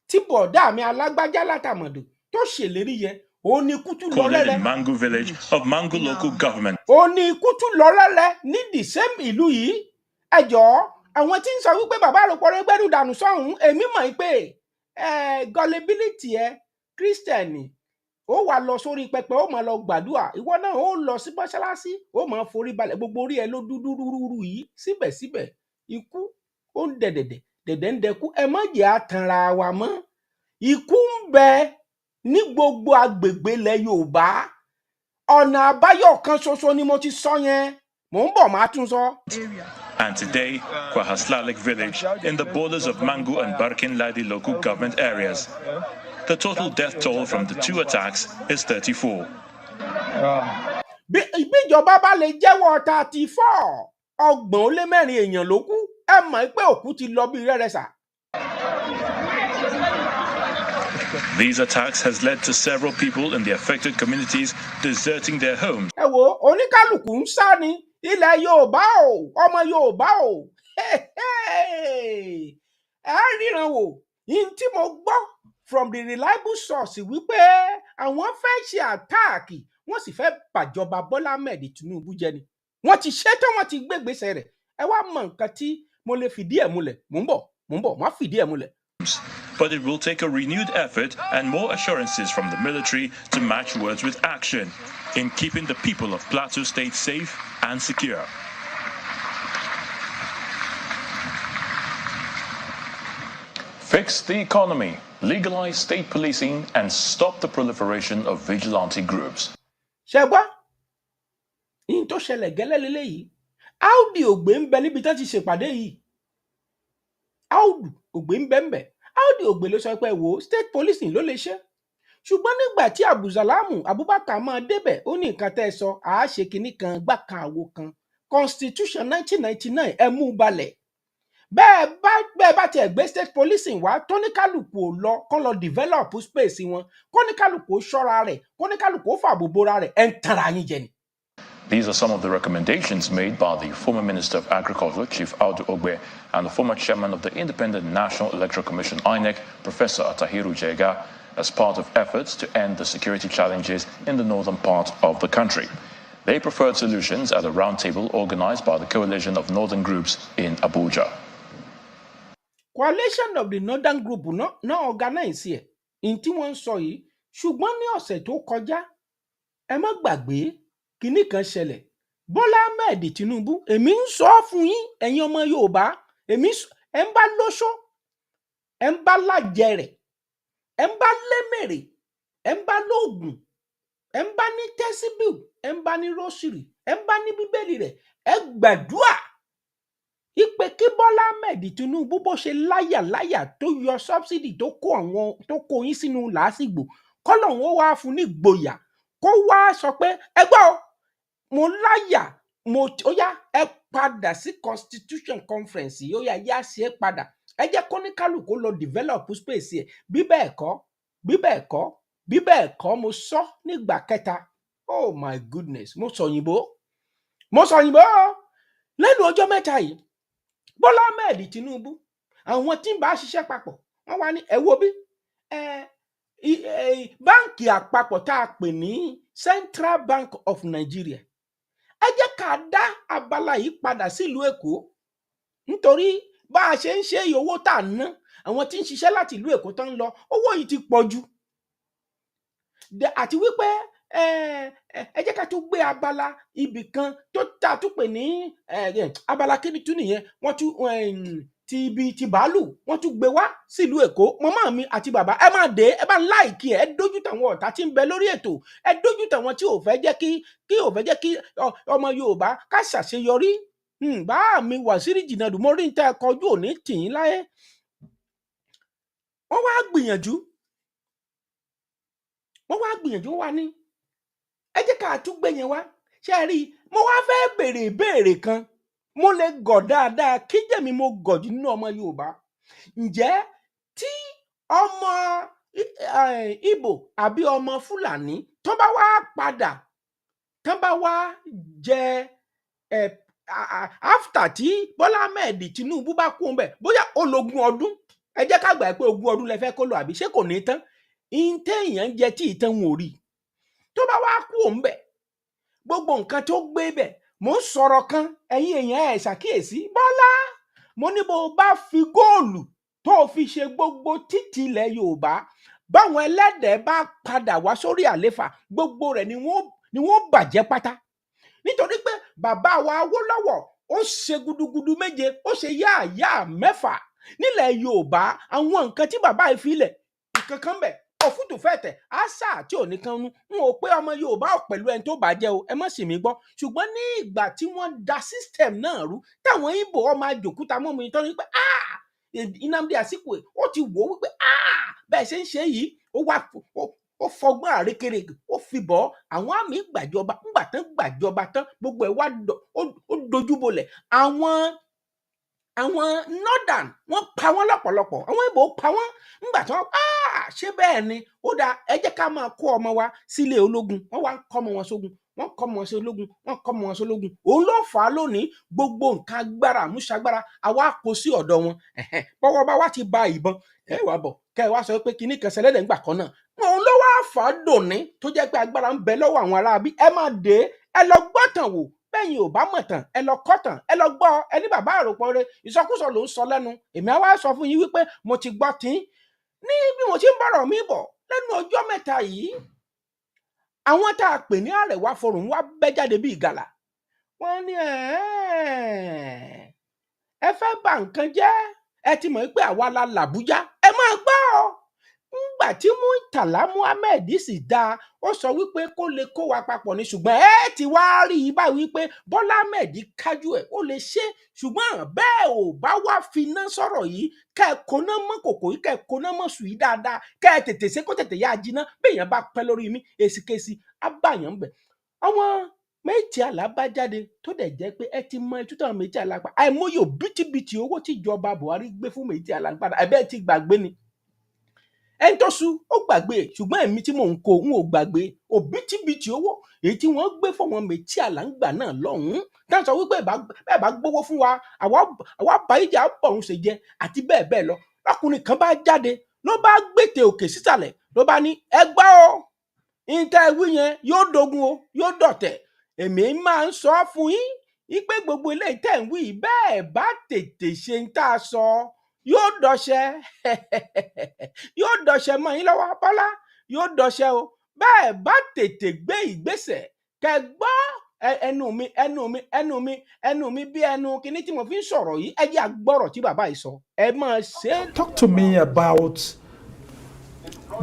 Tí bọ̀dá mi Alágbájá látàmọ̀dò tó ṣèlérí yẹ, ó ní kútú recorded in Mangu village of Mangu local government. Ó ní kútú lọ́rẹ́rẹ́ ní the same ìlú yìí. Ẹ jọ̀ọ́, àwọn tí ń sọ wípé bàbá àròpọ̀ rẹ̀ gbẹ́rù dànù sọ́hún, èmi mọ̀ pé gullibility Christian ó wà lọ sórí pẹpẹ ó máa lọ gbàdúrà. Ìwọ náà ó lọ sí mọ́ṣáláṣí ó máa forí balẹ̀ gbogbo orí ẹ ló dúdú rúrú yìí. Síbẹ̀síbẹ̀ ikú ó ń dẹ̀dẹ̀ ń dẹkú. Ẹ má jẹ́ àtànra wa mọ́. Ikú ń bẹ ní gbogbo agbègbè ilẹ̀ Yorùbá ọ̀nà àbáyọ kan ṣoṣo ni mo ti sọ yẹn mò ń bọ̀ máa tún sọ. And today, Kwahaslalek village in the borders of Mangu and Barkin Ladi local government areas. The total death toll from the two attacks is 34. Bí ìjọba bá lè jẹ́wọ́ 34 ọgbọ̀n ó lé mẹ́rin èèyàn ló kú ẹ mọ̀ pé òkú ti lọ bí rẹ́rẹ́ sà. These attacks has led to several people in the affected communities deserting their homes. Ẹ wo oníkálùkù ń sá ni ilẹ̀ Yorùbá o ọmọ Yorùbá o ẹ ríran wò yín tí mo gbọ́ from the reliable source wípé àwọn fẹ́ ṣe àtáàkì wọ́n sì fẹ́ bàjọba Bọ́lá Ahmed Tinubu jẹ́ ni wọ́n ti ṣetán wọ́n ti gbégbèsè rẹ̀ ẹ wá mọ nǹkan tí mo lè fìdí ẹ̀ múlẹ̀ mò ń bọ̀ má fìdí ẹ̀ múlẹ̀. But it will take a renewed effort and more assurances from the military to match words with action in keeping the people of Plateau State safe and secure. Fix the economy, legalize state policing, and stop the proliferation of vigilante groups. Ṣẹ́gbá, yín tó ṣẹlẹ̀ gẹ́lẹ́ lélẹ́yìí, Audu Ogbe ń bẹ níbi tán ti ṣèpàdé yìí. Audu Ogbe ń bẹ ń bẹ. Audu Ogbe ló sọ pé wo state policing ló lè ṣe. Ṣùgbọ́n nígbà tí Abubakar máa débẹ̀ ó ní nǹkan tẹ́ ẹ sọ àá ṣe kinní kan gbà kan àwo kan Constitution 1999 ẹ mú balẹ̀. Bẹ́ẹ̀ bá tiẹ̀ gbé state policing wá tóníkálùkù ò lọ kán lọ develop space wọn kóníkálùkù ó ṣọ́ra rẹ̀ kóníkálùkù ó fàbò bora rẹ̀ ẹ̀ ń tanra yín jẹ ni. These are some of the recommendations made by the former Minister of Agriculture, Chief Audu Ogbe, and the former chairman of the Independent National Electoral Commission, INEC, Professor Atahiru Jega, as part of efforts to end the security challenges in the northern part of the country. They preferred solutions at a roundtable organized by the Coalition of Northern Groups in Abuja. Coalition of the Northern Group náà organize ẹ̀ in tí wọ́n ń sọ yìí ṣùgbọ́n ní ọ̀sẹ̀ tó kọjá ẹ má gbàgbé kinní kan ṣẹlẹ̀ Bọ́lá Ahmed Tinubu èmi ń sọ fún yín ẹ̀yin ọmọ Yorùbá èmi ẹ̀ ń bá lóṣó ẹ̀ ń bá lájẹ rẹ̀ ẹ̀ ń bá lémèrè ẹ̀ ń bá lóògùn ẹ̀ ń bá ní tẹ́síbìl ẹ̀ ń bá ní rósìrì ẹ̀ ń bá ní bíbélì rẹ̀ ẹ̀ gbàdúrà ìpè kí Bọ́lá Ahmed Tinubu bó ṣe láyà tó yọ subsidy tó kó yín sínú làásìgbò kọ́lọ́hún ó wá fún ní ìgboyà kó wá sọ pé ẹ gbọ́ mo láyà ó yá ẹ padà sí Constitution Conference ó yá yá sí ẹ padà ẹ jẹ́ kó ní kálukú lọ develop space ẹ bí bẹ́ẹ̀ kọ́ mo sọ nígbà kẹta oh my goodness mo sọ òyìnbó lẹ́nu ọjọ́ mẹ́ta yìí Bọ́lá Ahmed Tinubu àwọn tí ń bá ṣiṣẹ́ papọ̀ wọ́n wá ní ẹ wo bí báǹkì àpapọ̀ tá a pè ní Central Bank of Nigeria ẹ jẹ́ ká dá abala yìí padà sílùú Èkó nítorí bá a ṣe ń ṣe owó tá a ná àwọn tí ń ṣiṣẹ́ láti ìlú Èkó tó ń lọ owó yìí ti pọ̀ jù àti wípé ẹ jẹ́ ká tún gbé abala ibì kan tó tà tún pè ní abala kíni tún nìyẹn wọ́n tún ti bàálù wọ́n tún gbé wá sílùú Èkó màmá mi àti bàbá ẹ máa dé ẹ bá ń láìkí ẹ dójú tàwọn ọ̀tá tí ń bẹ lórí ètò ẹ dójú tàwọn tí ò fẹ́ jẹ́ kí ọmọ Yorùbá ká ṣàṣeyọrí bá mi Wàsíìrì Jìnàdù mo rí ní tẹ́ ẹ kọjú òní tìyín láyé wọ́n wá gbìyànjú wá ní ẹ jẹ́ ká tún gbé yẹn wá ṣe rí mo wá fẹ́ béèrè ìbéèrè kan mo lè gọ̀ dáadáa kí jẹ́mi mo gọ̀ jù nínú ọmọ Yorùbá ǹjẹ́ tí ọmọ Ìgbò àbí ọmọ Fúlàní tó bá wá padà tó bá wá jẹ after tí Bọ́lá Ahmed Tinubu bá kú ńbẹ̀ bóyá ológun ọdún ẹ jẹ́ ká gbà pé ogún ọdún lẹ fẹ́ kó lọ àbí ṣé kò ní tán ìtẹ̀yàn jẹ tí ìtàn wọn ò rí tó bá wá kú ńbẹ̀ gbogbo nǹkan tó gbé bẹ̀ mo ń sọ̀rọ̀ kan ẹ̀yin èèyàn ẹ̀ ṣàkíyèsí Bọ́lá mo ní bó bá fi góòlù tó fi ṣe gbogbo títì ilẹ̀ Yorùbá báwọn ẹlẹ́dẹ̀ bá padà wá sórí àléfà gbogbo rẹ̀ ni wọ́n bàjẹ́ pátá nítorí pé bàbá wa Awólọ́wọ̀ ó ṣe gudugudu méje ó ṣe yáàyá mẹ́fà nílẹ̀ Yorùbá àwọn nǹkan tí bàbá yìí fi lẹ̀ ìkankan bẹ̀ òfútù fẹ̀tẹ̀ àṣà tí ò ní kan nú n ò pé ọmọ Yorùbá ò pẹ̀lú ẹni tó bàjẹ́ o ẹ má sì mí gbọ́ ṣùgbọ́n ní ìgbà tí wọ́n da system náà rú táwọn Ìgbò ọmọ àjòkúta mọ́ mi tán ní pé Nnamdi Azikiwe ó ti wò ó wípé bẹ́ẹ̀ ṣe ń ṣe yìí ó fọgbọ́n àrékèrèkè ó fi bọ́ àwọn àmì gbàjọba ńgbà tán gbàjọba tán gbogbo ẹ̀ wá ó dojúbolẹ̀ àwọn northern wọ́n pa wọ́n lọ́pọ̀lọpọ̀ àwọn Ìgbò pa wọ́n ńgbà tí wọ́n ṣé bẹ́ẹ̀ ni ó dáa ẹ jẹ́ ká máa kó ọmọ wa sílé ológun wọ́n wá ń kọ́ ọmọ wọn sógun wọ́n kọ́ ọmọ wọn sí ológun wọ́n kọ́ ọmọ wọn sí ológun òun ló fà á lónìí gbogbo nǹkan agbára àmúṣagbára àwa kò sí ọ̀dọ̀ wọn bọ́wọ́ bá wá ti ba ìbọn ẹ wà bọ̀ kẹ́ ẹ wá sọ pé kinní kan ṣẹlẹ̀ nígbà kan náà òun ló wá fà á dòní tó jẹ́ pé agbára ń bẹ lọ́wọ́ àwọn aráabí ẹ máa dé ẹ lọ gbọ́tàn wò bẹ́yìn ò bá mọ̀ tán ẹ lọ kọ́ tán ẹ lọ gbọ́ ẹni bàbá àròpọ̀ rẹ ìsọkúsọ ló ń sọ lẹ́nu èmi á wá sọ fún yín wípé mo ti gbọ́ tí ní bí mo ti ń bọ̀rọ̀ mi bọ̀ lẹ́nu ọjọ́ mẹ́ta yìí àwọn tá a pè ní Àrẹwà Forum wá bẹ́ jáde bí ìgalà wọ́n ní ẹ fẹ́ bà nǹkan jẹ́ ẹ ti mọ̀ pé àwa la làbújá ẹ máa gbọ́ ńgbà tí Murtala Muhammed sì dáa ó sọ wípé kó lè kó wa papọ̀ ni ṣùgbọ́n ẹ ti wá rí i báyìí wípé Bọ́lá Ahmed kájú ẹ̀ ó lè ṣe ṣùgbọ́n bẹ́ẹ̀ ò bá wá finá sọ̀rọ̀ yìí kẹ́ ẹ kóná mọ́ kòkò yìí kẹ́ ẹ kóná mọ́ sùn yìí dáadáa kẹ́ ẹ tètè ṣe kó tètè yá jiná béèyàn bá pẹ́ lórí mi èsìkèsì abáyàn bẹ̀. àwọn Méjì Àlá bá jáde tó dẹ̀ jẹ́ pé ẹ ti mọ ẹtú táwọn Méjì Àlá pa àìmọye òbítíbitì owó tíjọba Buhari gbé fún Méjì Àlá padà ẹ̀bẹ́ ti gbàgbé ni ẹni tó sú ó gbàgbé ṣùgbọ́n èmi tí mò ń kó n ò gbàgbé òbítíbitì owó èyí tí wọ́n gbé fọwọn Méjì Àlá ń gbà náà lọ́hùn-ún táwọn sọ wípé bẹ́ẹ̀ bá gbówó fún wa àwa bá ìjà bọ̀rùn ṣe jẹ àti bẹ́ẹ̀ bẹ́ẹ̀ lọ lọkùnrin kan bá jáde ló bá gbètè òkè sísàlẹ̀ ló bá ní ẹ gbọ́ o ìta ìwé yẹn yóò dogun o yóò dọ̀tẹ̀ èmi máa ń sọ fún yín pé gbogbo ilé ìtẹ̀ ń wí bẹ́ẹ̀ bá tètè ṣe ń tá a sọ yóò dọ̀ṣẹ́ yóò dọ̀ṣẹ́ mọ́ yín lọ́wọ́ Bọ́lá yóò dọ̀ṣẹ́ o bẹ́ẹ̀ bá tètè gbé ìgbésẹ̀ kẹ́ gbọ́ ẹnu mi bí ẹnu kíní tí mo fi ń sọ̀rọ̀ yìí ẹ jẹ́ àgbọ̀rọ̀ tí bàbá yìí sọ ẹ máa ṣe. Talk to me about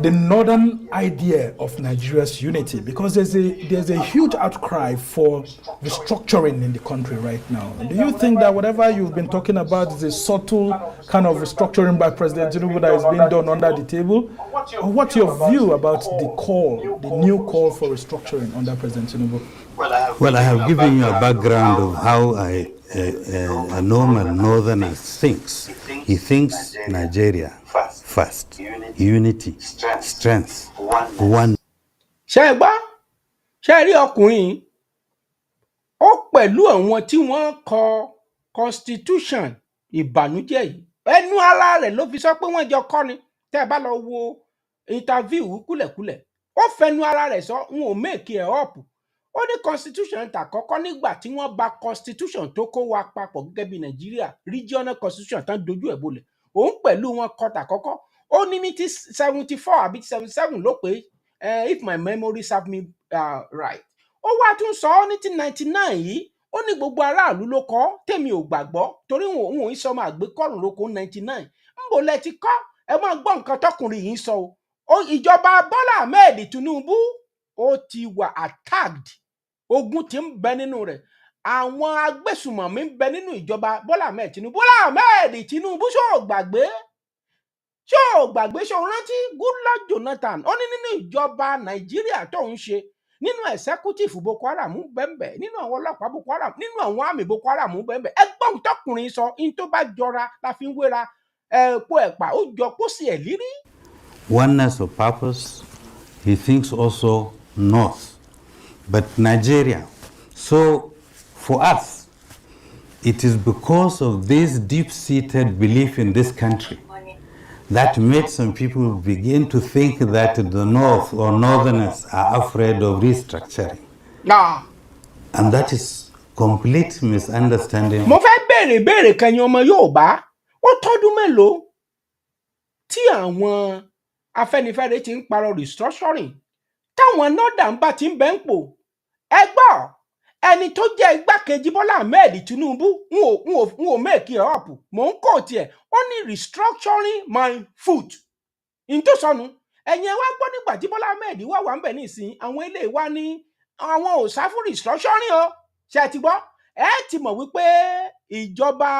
the northern idea of Nigeria's unity, because there's a huge outcry for restructuring in the country right now. Do you think that whatever you've been talking about is a subtle kind of restructuring by President Tinubu that is being done under the table? Or what's your view about the new call for restructuring under President Tinubu? Well, I have given you a background of how a normal northerner thinks. He thinks Nigeria first, unity, strength, one. Ṣé ẹ gbọ́? Ṣé ẹ rí ọkùnrin ó pẹ̀lú àwọn tí wọ́n kọ constitution ìbànújẹ́ yìí ẹnu ara rẹ̀ ló fi sọ pé wọ́n jọ kọ́ ni tẹ́ ẹ bá lọ wo interview kúlẹ̀kúlẹ̀ ó fẹnu ara rẹ̀ sọ n ò make ẹ̀ up ó ní constitution ta kọ́kọ́ nígbà tí wọ́n bà constitution tó kó wa papọ̀ gẹ́gẹ́ bí Nàìjíríà regional constitution tán dojú ẹ̀ bolẹ̀ òun pẹ̀lú wọn kọta kọ́kọ́ ó ní ní ti 74 àbí 77 ló pé if my memory serve me right ó wá tún sọ ọ́ ní ti 99 yìí ó ní gbogbo aráàlú ló kọ tèmi ò gbàgbọ́ torí òun ò ń sọ máa gbé kọ́rùn lóko 99 ńbò lẹ ti kọ́ ẹ máa gbọ́ nǹkan tọkùnrin yìí sọ o ìjọba Bọ́lá Ahmed Tinubu ó ti wà attacked ogun ti ń bẹ nínú rẹ̀ àwọn agbésùmọ̀mí ń bẹ nínú ìjọba Bọ́lá Ahmed Tinubu ṣó gbàgbé ṣó rántí Goodluck Jonathan ó ní nínú ìjọba Nàìjíríà tó ń ṣe nínú executive Boko Haram bẹ́ẹ̀ nínú àwọn ọlọ́pàá Boko Haram nínú àwọn àmì Boko Haram bẹ́ẹ̀ ẹgbọ́n tọkùnrin sọ in tó bá jọra la fi ń wéra ẹ̀pọ̀ ẹ̀pà ó jọ kó sì ẹ̀ lírí. Oneness of purpose, he thinks also north, but Nigeria. So for us, it is because of this deep-seated belief in this country that made some people begin to think that the North or Northerners are afraid of restructuring. Nah. And that is complete misunderstanding. Mo fẹ́ béèrè kan yín ọmọ Yorùbá ó tọ́dún mélòó tí àwọn Afẹ́nifẹ́re ti ń parọ́ restructuring táwọn Northern bá ti ń bẹ́ ń pò ẹ gbọ́ ẹni tó jẹ́ igbákejì Bọ́lá Ahmed Tinubu n ò make it up mò ń kó tiẹ̀ ó ní restructuring my foot n tó sọnù ẹ̀yin ẹ wá gbọ́ nígbà tí Bọ́lá Ahmed wà ń bẹ̀ nísìn àwọn eléyìí wá ní àwọn ò sá fún restructuring o ṣe ti gbọ́ ẹ ti mọ̀ wípé ìjọba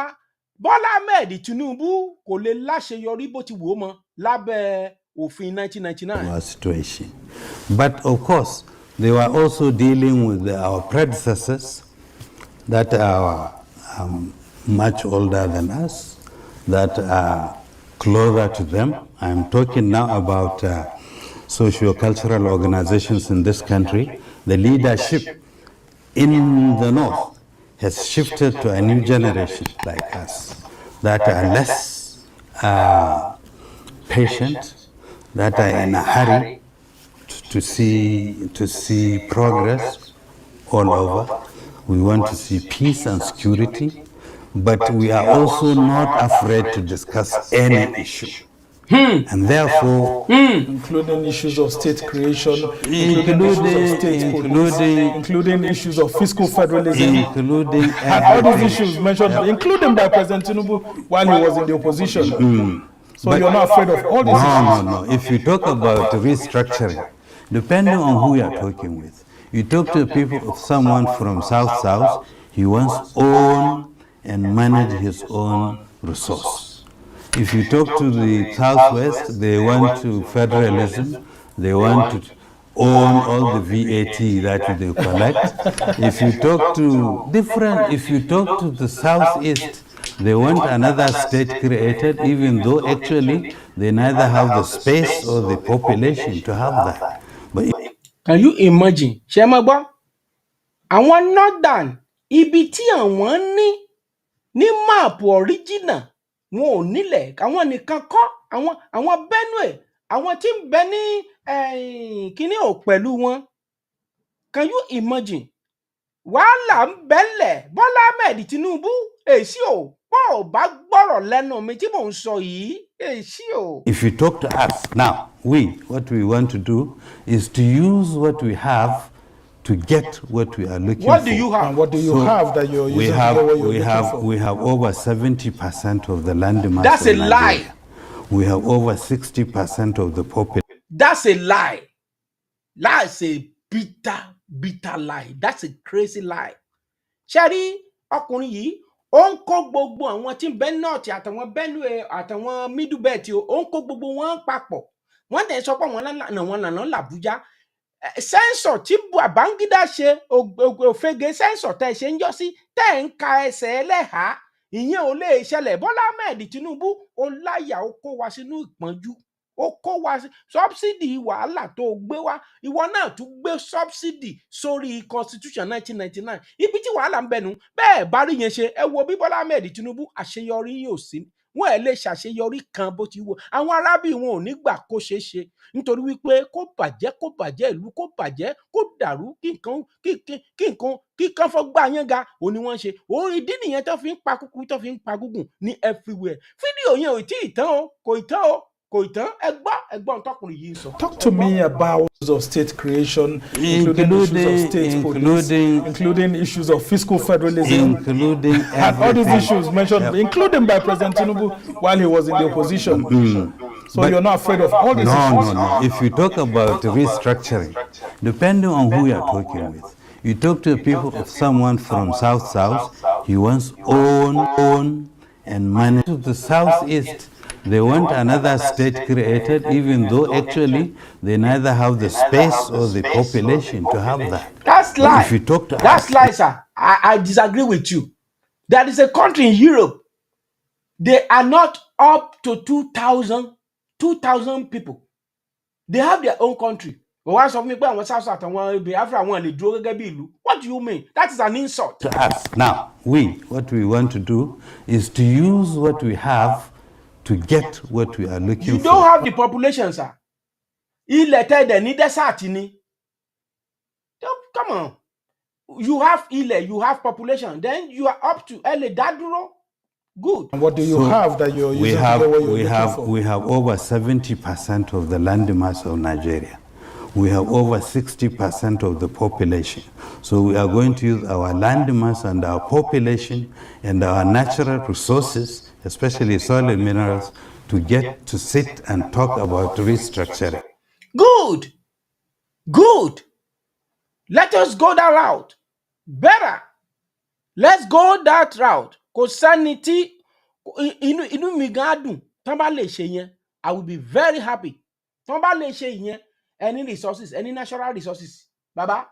Bọ́lá Ahmed Tinubu kò lè láṣeyọrí bó ti wù ó mọ́ lábẹ́ òfin 1999. Situation. But of course, they were also dealing with our predecessors that are much older than us, that are closer to them. I'm talking now about socio-cultural organizations in this country. The leadership in the north has shifted to a new generation like us that are less patient, that are in a hurry to see progress all over. We want to see peace and security, but we are also not afraid to discuss any issue. And therefore, including issues of state creation, including issues of fiscal federalism, including and all these issues mentioned, including by President Tinubu while he was in the opposition. So but you're not afraid of all these issues? No. If you talk about restructuring, depending on who you are talking with, you talk to people of someone from South, he wants own and manage his own resource. If you talk to the Southwest, they want to federalism, they want to own all the VAT that they collect. If you talk to the Southeast, they want another state created, even though actually they neither have the space or the population to have that. But can you imagine? Ṣé máa gbọ́? Àwọn northern ibi tí àwọn ní máàpù original wọn ò nílẹ̀ àwọn nìkan kọ́ àwọn Benue àwọn tí ń bẹ ní kíní ò pẹ̀lú wọn. Can you imagine? Wàhálà ń bẹ́lẹ̀ Bọ́lá Ahmed Tinubu èsì ò bọ́ ò bá gbọ́rọ̀ lẹ́nu mi tí mò ń sọ yìí èsì ò. If you talk to us now, what we want to do is to use what we have to get what we are looking for. What do you have? And what do you have that you're using? We have over 70% of the land mass. That's a lie. We have over 60% of the population. That's a lie. That's a bitter lie. That's a crazy lie. Ṣẹ́rí ọkùnrin yìí ó ń kó gbogbo àwọn tí ń bẹ north àtàwọn Benue àtàwọn middle belt ó ń kó gbogbo wọn papọ̀. Wọ́n tẹ̀ sọ pé àwọn nàná làbújá. Sẹ́ńsọ̀ tí Babangida ṣe òfegè sẹ́ńsọ̀ tẹ̀ ṣe ń yọ sí tẹ̀ ń ka ẹsẹ̀ ẹlẹ́hàá ìyẹn ò lè ṣẹlẹ̀. Bọ́lá Ahmed Tinubu ó láyà ó kó wa sínú ìpọ́njú ó kó wa subsidy wàhálà tó gbé wá ìwọ náà tún gbé subsidy sórí constitution 1999 ibi tí wàhálà ń bẹnu bẹ́ẹ̀ bá rí yẹn ṣe ẹ wo bí Bọ́lá Ahmed Tinubu àṣeyọrí yóò sí wọn ẹ lè ṣàṣeyọrí kan bó ti wọ àwọn arábì wọn ò ní gbà kó ṣeé ṣe nítorí wípé kó bàjẹ́ ìlú kó bàjẹ́ kó dàrú kí nǹkan fọgbà yẹn ga òun ni wọ́n ṣe òun ìdí nìyẹn tó fi ń pa kúkú tó fi ń pa gúngùn ní everywhere fídíò yẹn ò tí ì tán o kò ì tán o. Talk to me about issues of state creation, including issues of state police, including issues of fiscal federalism, and all these issues mentioned, including by President Tinubu while he was in the opposition. So but you're not afraid of all these issues? No. If you talk about restructuring, depending on who you are talking with, you talk to people of someone from South, he wants own and manage the Southeast. They want another state created, even though actually they neither have the space or the population to have that. That's lie. If you talk to That's lie, sir. I disagree with you. There is a country in Europe. They are not up to 2,000 people. They have their own country. What do you mean? That is an insult. To us. Now, what we want to do is to use what we have to get what we are looking for. You don't have the population, sir. Come on. You have you have population. Then you are up to Daduro. Good. And what do you have that you're using? We have over 70% of the land mass of Nigeria. We have over 60% of the population. So we are going to use our land mass and our population and our natural resources, especially soil and minerals, to get to sit and talk about restructuring. Good. Good. Let us go that route. Better. Let's go that route. Kò sẹ́ni tí inú mi gan á dùn tán bá lè ṣe yẹn. I will be very happy. Tán bá lè ṣe yẹn, any resources, any natural resources. Baba,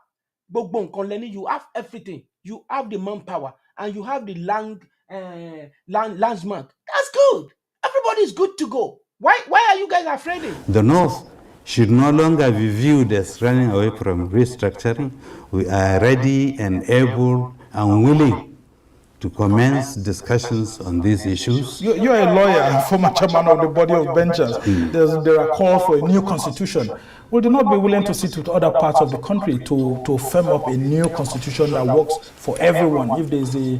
gbogbo nǹkan lẹ́ni, you have everything. You have the manpower and you have the landsmark. That's good. Everybody is good to go. Why are you guys afraid? The North should no longer be viewed as running away from restructuring. We are ready and able and willing to commence discussions on these issues. You're a lawyer and former chairman of the body of benchers. There are calls for a new constitution. Would you not be willing to sit with other parts of the country to firm up a new constitution that works for everyone? If there's a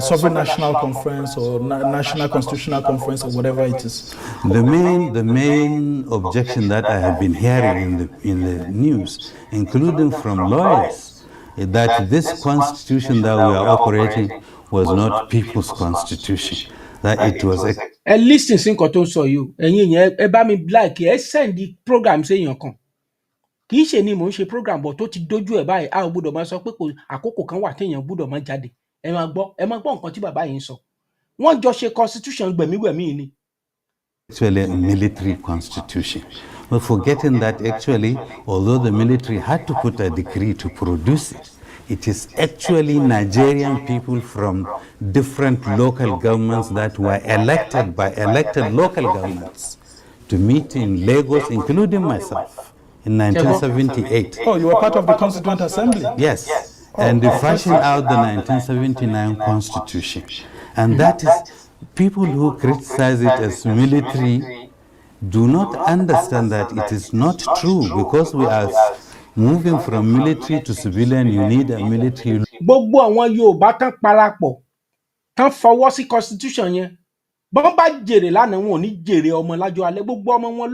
sovereign national conference or national constitutional conference or whatever it is. The main objection that I have been hearing in the news, including from lawyers, is that this constitution that we are operating was not people's constitution. That it was a... Listen, sí nǹkan tó ń sọ yìí o. Ẹ̀yin yẹn ẹ bá mi like ẹ send the program séèyàn kan. Kì í ṣe ni mò ń ṣe program bọ̀ tó ti dójú ẹ̀ báyìí a ò gbọ́dọ̀ máa sọ pé àkókò kan wà téèyàn gbọ́dọ̀ máa jáde. Ẹ máa gbọ́ nǹkan tí bàbá yìí ń sọ. Wọ́n jọ ṣe constitution gbẹ̀mígbẹ̀mí ni. Actually a military constitution. But forgetting that actually, although the military had to put a decree to produce it, it is actually Nigerian people from different local governments that were elected by elected local governments to meet in Lagos, including myself, in 1978. Oh, you were part of the Constituent Assembly? Yes, and they fashioned out the 1979 Constitution. And that is, people who criticize it as military do not understand that it is not true, because we are moving from military to civilian. You need a military. Gbogbo àwọn Yorùbá tán parapọ̀ tán fọwọ́ sí constitution yẹn bọ́n bá jèrè lánàá wọn ò ní jèrè ọmọ lájọ́ alẹ́. Gbogbo ọmọ wọn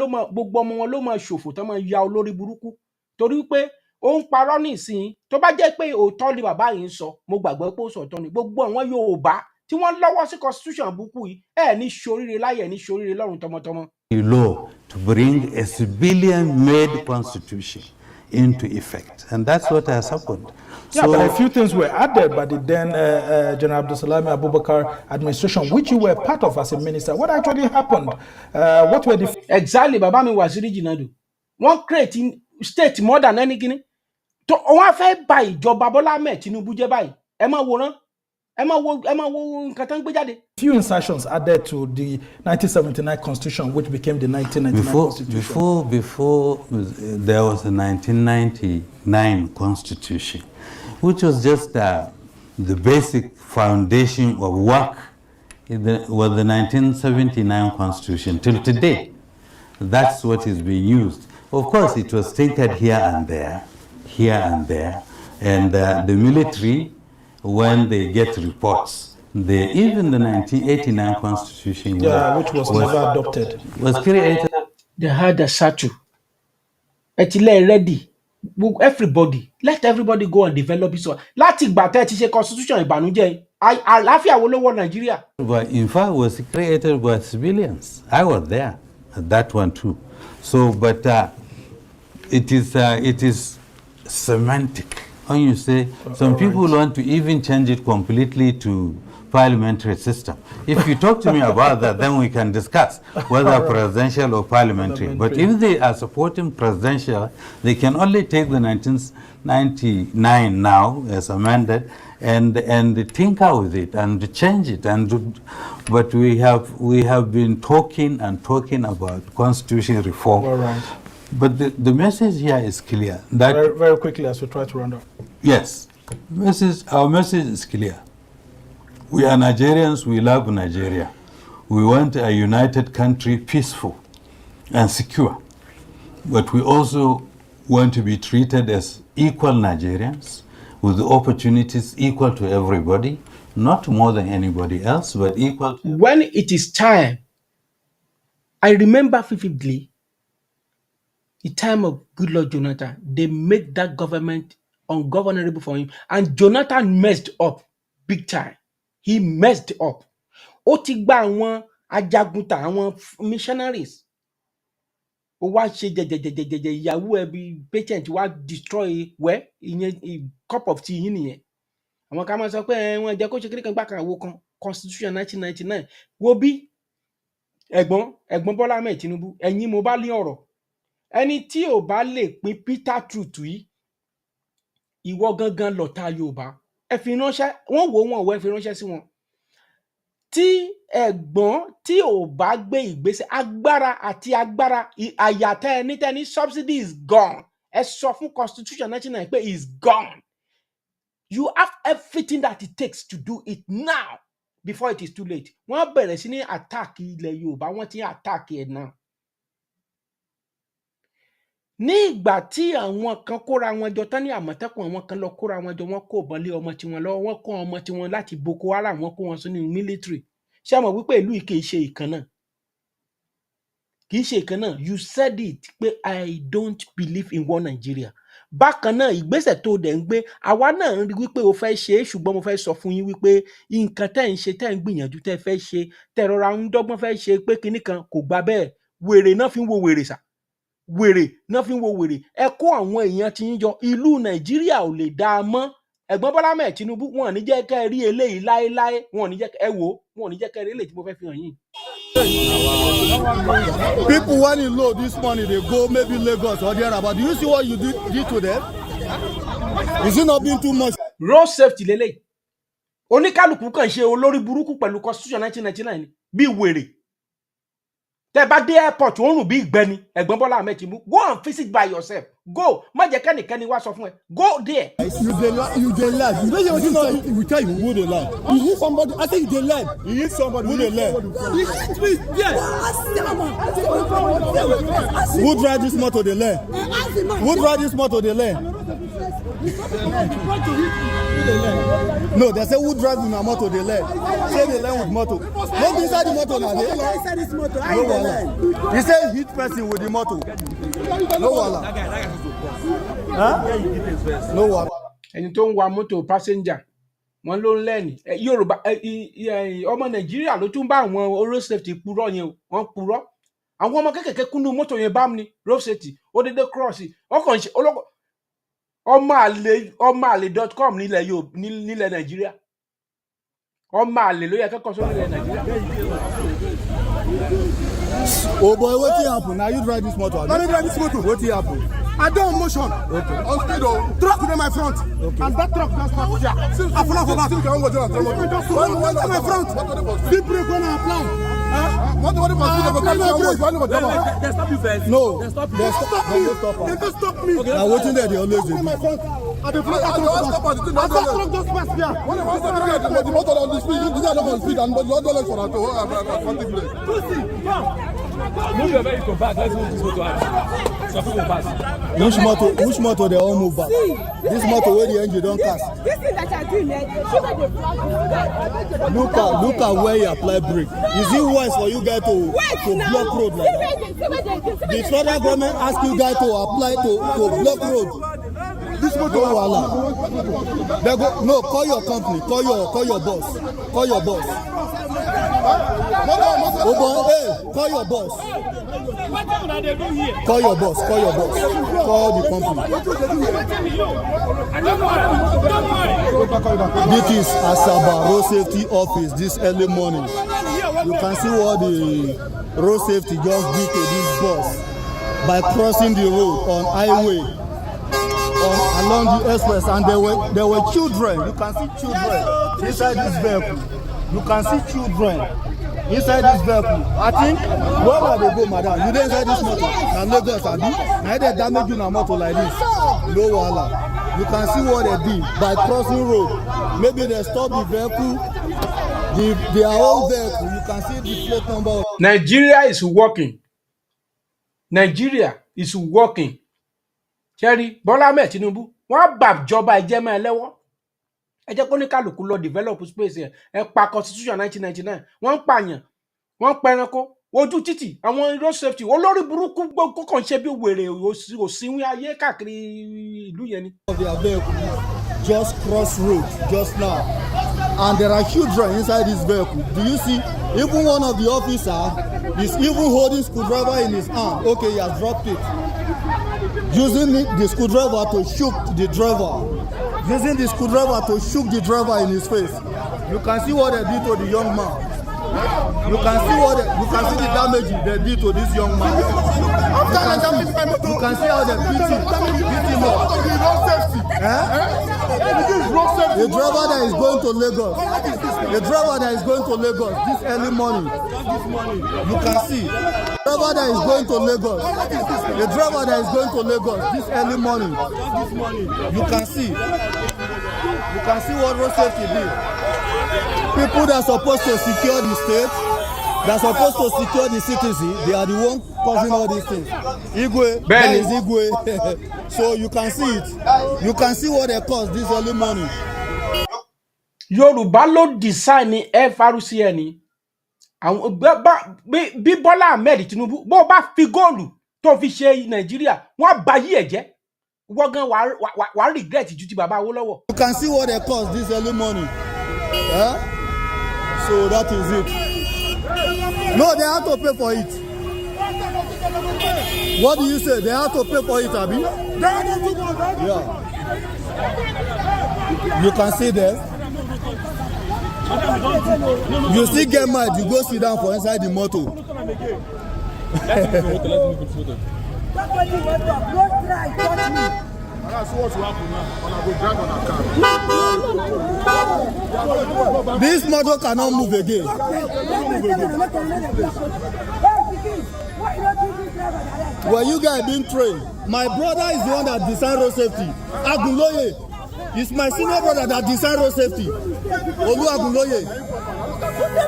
ló máa ṣòfò tán máa ya olórí burúkú torí pé ó ń parọ́ nísìnyí. Tó bá jẹ́ pé òótọ́ ni bàbá yìí ń sọ, mo gbàgbọ́ pé ó sọ̀tọ̀ ni. Gbogbo àwọn Yorùbá tí wọ́n lọ́wọ́ sí constitution burúkú yìí ẹ̀ ní ṣoríire láyé ẹ̀ ní ṣoríire lọ́run tọmọtọmọ. Law to bring a civilian-made constitution into effect, and that's what has happened. Yeah, but a few things were added by the then General Abdulsalami Abubakar administration, which you were part of as a minister. What actually happened? What were the... Exactly, Baba mi Waziri Jinadu. Wọ́n create state more than anything. To wọ́n fẹ́ bà ìjọba Bọ́lá Ahmed Tinubu jẹ́ báyìí. Ẹ máa wòran. Ẹ máa wo nǹkan tán gbé jáde. Few insertions added to the 1979 constitution, which became the 1999 constitution. Before there was a 1999 constitution, which was just the basic foundation of work was the 1979 constitution till today. That's what is being used. Of course, it was tinkered here and there, and the military, when they get reports, even the 1989 constitution, which was never adopted, was created. They had a statue. Etile ready. Everybody, let everybody go and develop it. Láti ìgbà tẹ́ ti ṣe constitution ìbànújẹ́ àlàáfíà wo ló wọ Nàìjíríà. But in fact, it was created by civilians. I was there at that one too. So, but it is semantic. When you say, some people want to even change it completely to parliamentary system. If you talk to me about that, then we can discuss whether presidential or parliamentary. But if they are supporting presidential, they can only take the 1999 now as amended and tinker with it and change it. But we have been talking about constitution reform. All right. But the message here is clear. That very, very quickly as we try to round up. Yes, our message is clear. We are Nigerians, we love Nigeria. We want a united country, peaceful and secure. But we also want to be treated as equal Nigerians with the opportunities equal to everybody, not more than anybody else, but equal. When it is time, I remember vividly the time of Goodluck Jonathan, they made that government ungovernable for him. And Jonathan messed up big time. He messed up. Ó ti gba àwọn ajagunta, àwọn missionaries. ó wá ṣe jẹjẹjẹjẹjẹ ìyàwó ẹ bí patient wá destroy wẹ́ ìyẹn cup of tea yín nìyẹn. Àwọn kan máa sọ pé wọ́n jẹ́ kó ṣe kíní kan gbá kan àwo kan constitution 1999 wo bí ẹ̀gbọ́n Bọ́lá Ahmed Tinubu ẹ̀yin mo bá lé ọ̀rọ̀ ẹni tí ò bá lè pín Peter truth yìí ìwọ gangan lọ̀tá Yorùbá ẹ fi ránṣẹ́ wọ́n wò wọ́n wọ ẹ fi ránṣẹ́ sí wọn. Tí ẹ̀gbọ́n tí ò bá gbé ìgbésẹ̀ agbára àyàtọ̀ ẹni subsidy is gone ẹ sọ fún constitution 1999 pé is gone. You have everything that it takes to do it now before it is too late. Wọ́n bẹ̀rẹ̀ sí ní attack ilẹ̀ Yorùbá wọ́n ti attack ẹ̀ náà. Ní ìgbà tí àwọn kan kóra wọn jọ tán ní Àmọ̀tẹ́kùn àwọn kan lọ kóra wọn jọ wọ́n kó ìbọn lé ọmọ tiwọn lọ́wọ́ wọ́n kó ọmọ tiwọn láti Boko Haram wọ́n kó wọn sínú military. Ṣé mọ̀ wípé ìlú yìí kì í ṣe ìkan náà? Kì í ṣe ìkan náà. You said it pé I don't believe in one Nigeria. Bákan náà ìgbésẹ̀ tó dẹ̀ ń gbé àwa náà ń rí wípé o fẹ́ ṣe é ṣùgbọ́n mo fẹ́ sọ fún yín wípé nǹkan tẹ́ ń ṣe tẹ́ ń gbìyànjú tẹ́ fẹ́ ṣe tẹ́ rọra ń dọ́gbọ́n fẹ́ ṣe pé kinní kan kò gbà bẹ́ẹ̀ wèrè náà fi ń wo wèrè sà wèrè náà fi ń wo wèrè ẹ kó àwọn èèyàn tí ń jọ ìlú Nàìjíríà ò lè dá a mọ́ ẹ̀gbọ́n Bọ́lá Ahmed Tinubu wọn ò ní jẹ́ kẹ́ ẹ rí eléyìí láéláé wọn ò ní jẹ́ ẹ wò wọn ò ní jẹ́ kẹ́ ẹ rí eléyìí tí mo fẹ́ fi hàn yín. People when you load this money they go maybe Lagos or there but do you see what you did to them? Is it not being too much? Road safety lélẹ̀ oníkálukú kàn ṣe olórí burúkú pẹ̀lú constitution 1999 ni bí wèrè tẹ́ bá dé airport ó rùn bí ìgbẹ́ni ẹ̀gbọ́n Bọ́lá Ahmed Tinubu go and visit by yourself go má jẹ́ kẹ́nìkẹ́ni wá sọ fún ẹ go there. You dey lie you don't hear what you will tell you who dey lie. You need somebody I say you dey lie. You need somebody who dey lie. Who drive this motor dey lie? Who drive this motor dey lie? No, they say who drives in a motor they lie. Say they lie with motor. Not inside the motor now. Inside this motor. No wala. He say hit person with the motor. No wala. Huh? No wala. Ẹni tó ń wa mọ́tò passenger wọ́n ló ń lẹ́ni Yorùbá ọmọ Nàìjíríà ló tún bá àwọn road safety purọ́ yẹn o wọ́n purọ́ àwọn ọmọ kékèké kúnnú mọ́tò yẹn bá mi ní road safety ó dédé cross wọ́n kàn ṣe olóko ọmọ àlè.com nílẹ̀ Nàìjíríà ọmọ àlè ló yẹ kẹ́kọ̀ọ́ sórí ilẹ̀ Nàìjíríà. Oh boy, what happen? Now you drive this motor. I don't drive this motor. What happen? I don't motion. Okay. On speed oh. Truck in my front. Okay. And that truck just passed here. I follow for back. One my front. Big brake when I apply. What the they stop you first. No. They stop you. They don't stop me. Now waiting there they always do. My front. At the front. I truck just passed here. When I was the motor on the speed, you are not on speed and but you don't for that. Move your vehicle back. Let's move this motor out. Some people pass. Which motor they all move back? See, this motor where the engine don't cast. This thing that you are doing, look at where you apply brake. Is it wise for you guys to block road like that? The federal government ask you guys to apply to block road. This motor wala. They go no. Call your company. Call your boss. Call your boss. Oh boy, hey, call your boss. Call your boss. Call the company. This is Asaba Road Safety Office this early morning. You can see what the road safety just did to this bus by crossing the road on highway along the express, and there were children. You can see children inside this vehicle. You can see children inside this vehicle. I think where are they go, madam? You dey inside this motor na Lagos abi? Na they damage you na motor like this. No wahala. You can see what they did by crossing road. Maybe they stop the vehicle, their own vehicle. You can see the plate number. Nigeria is working. Nigeria is working. Cherry Bọ́lá Ahmed Tinubu wọ́n bàjọba ìjẹ́mọ́ ẹlẹ́wọ́. Ẹ jẹ́ kó ní kálukú lọ develop space ẹ pa constitution 1999 wọ́n ń pààyàn wọ́n ń pẹranko ojú títì àwọn road safety olórí burúkú gbogbo kàn ṣe bí wèrè òsínwín ayé káàkiri ìlú yẹn ni. Just cross road just now and there are children inside this vehicle. Do you see Even one of the officers is even holding screwdriver in his hand. Okay, he has dropped it. Using the screwdriver to shoot the driver. Using the screwdriver to shoot the driver in his face. You can see what they did to the young man. You can see the damage they did to this young man. You can see how they beat him up. The driver that is going to Lagos. The driver that is going to Lagos this early morning. You can see. The driver that is going to Lagos. The driver that is going to Lagos this early morning. You can see. You can see what road safety did. People that are supposed to secure the state, that are supposed to secure the citizen, they are the one causing all these things. Igwe, that is Igwe. So you can see it. You can see what they caused this early morning. Yoruba ló design FRCN. Àwọn bí Bọ́lá Ahmed Tinubu bó bá fi góòlù tó fi ṣe Nàìjíríà wọ́n bá yí ẹ̀jẹ̀. Wọ́n gan wá regret ju ti bàbá Awólọ́wọ̀. You can see what they caused this early morning. Yeah? So that is it. No, they have to pay for it. What do you say? They have to pay for it, Abi? Yeah. You can see there. You still get mad, you go sit down for inside the motor. This motor cannot move again. Well, you guys been trained. My brother is the one that designed road safety. Agunloye is my senior brother that designed road safety. Olu Agunloye.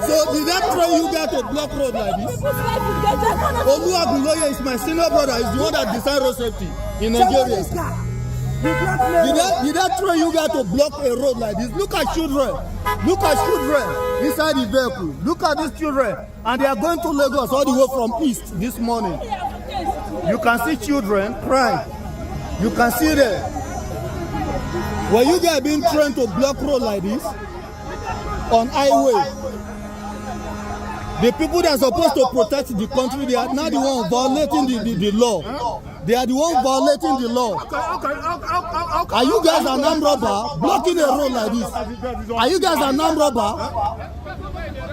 So did that train you guys to block road like this? Olu Agunloye is my senior brother. Is the one that designed road safety in Nigeria. Did that train you guys to block a road like this? Look at children. Look at children inside the vehicle. Look at these children. And they are going to Lagos all the way from east this morning. You can see children crying. You can see them. Were you guys being trained to block road like this? On highway. The people that are supposed to protect the country, they are now the ones violating the law. They are the ones violating the law. Are you guys an armed robber blocking a road like this? Are you guys an armed robber?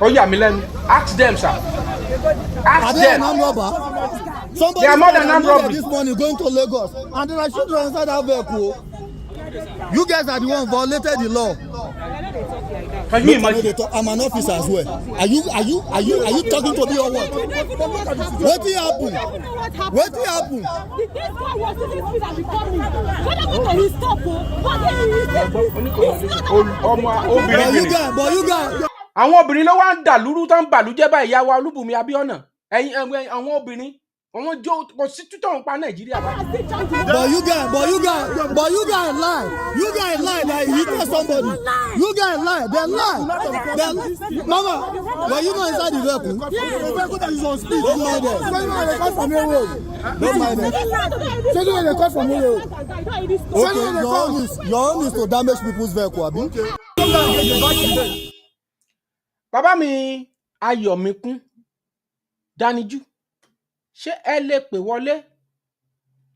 Oh yeah, Milen. Ask them, sir. Ask are they them. An armed robber? Somebody they are more than armed robbery. This morning going to Lagos, and then I shoot you inside that vehicle. You guys are the ones violated the law. Can you imagine? I'm an officer as well. Are you talking to me or what? What happened? What happened? But you guys. Àwọn obìnrin ló wá ń dà lúrú tán bàlújẹ́ bá ìyá wa Olúbùnmi Abíọ́nà. Ẹ̀yin àwọn obìnrin àwọn jó kò sí tútọ̀ ń pa Nàìjíríà báyìí. But you guys lie. You guys lie that he hit somebody. You guys lie. They lie. Mama, were you not inside the vehicle? The vehicle that is on speed. Don't mind them. Don't mind them. Okay, your own is to damage people's vehicle, abi? Bàbá mi Ayọ̀míkún Dáníjú. Ṣé ẹ lè pè wọlé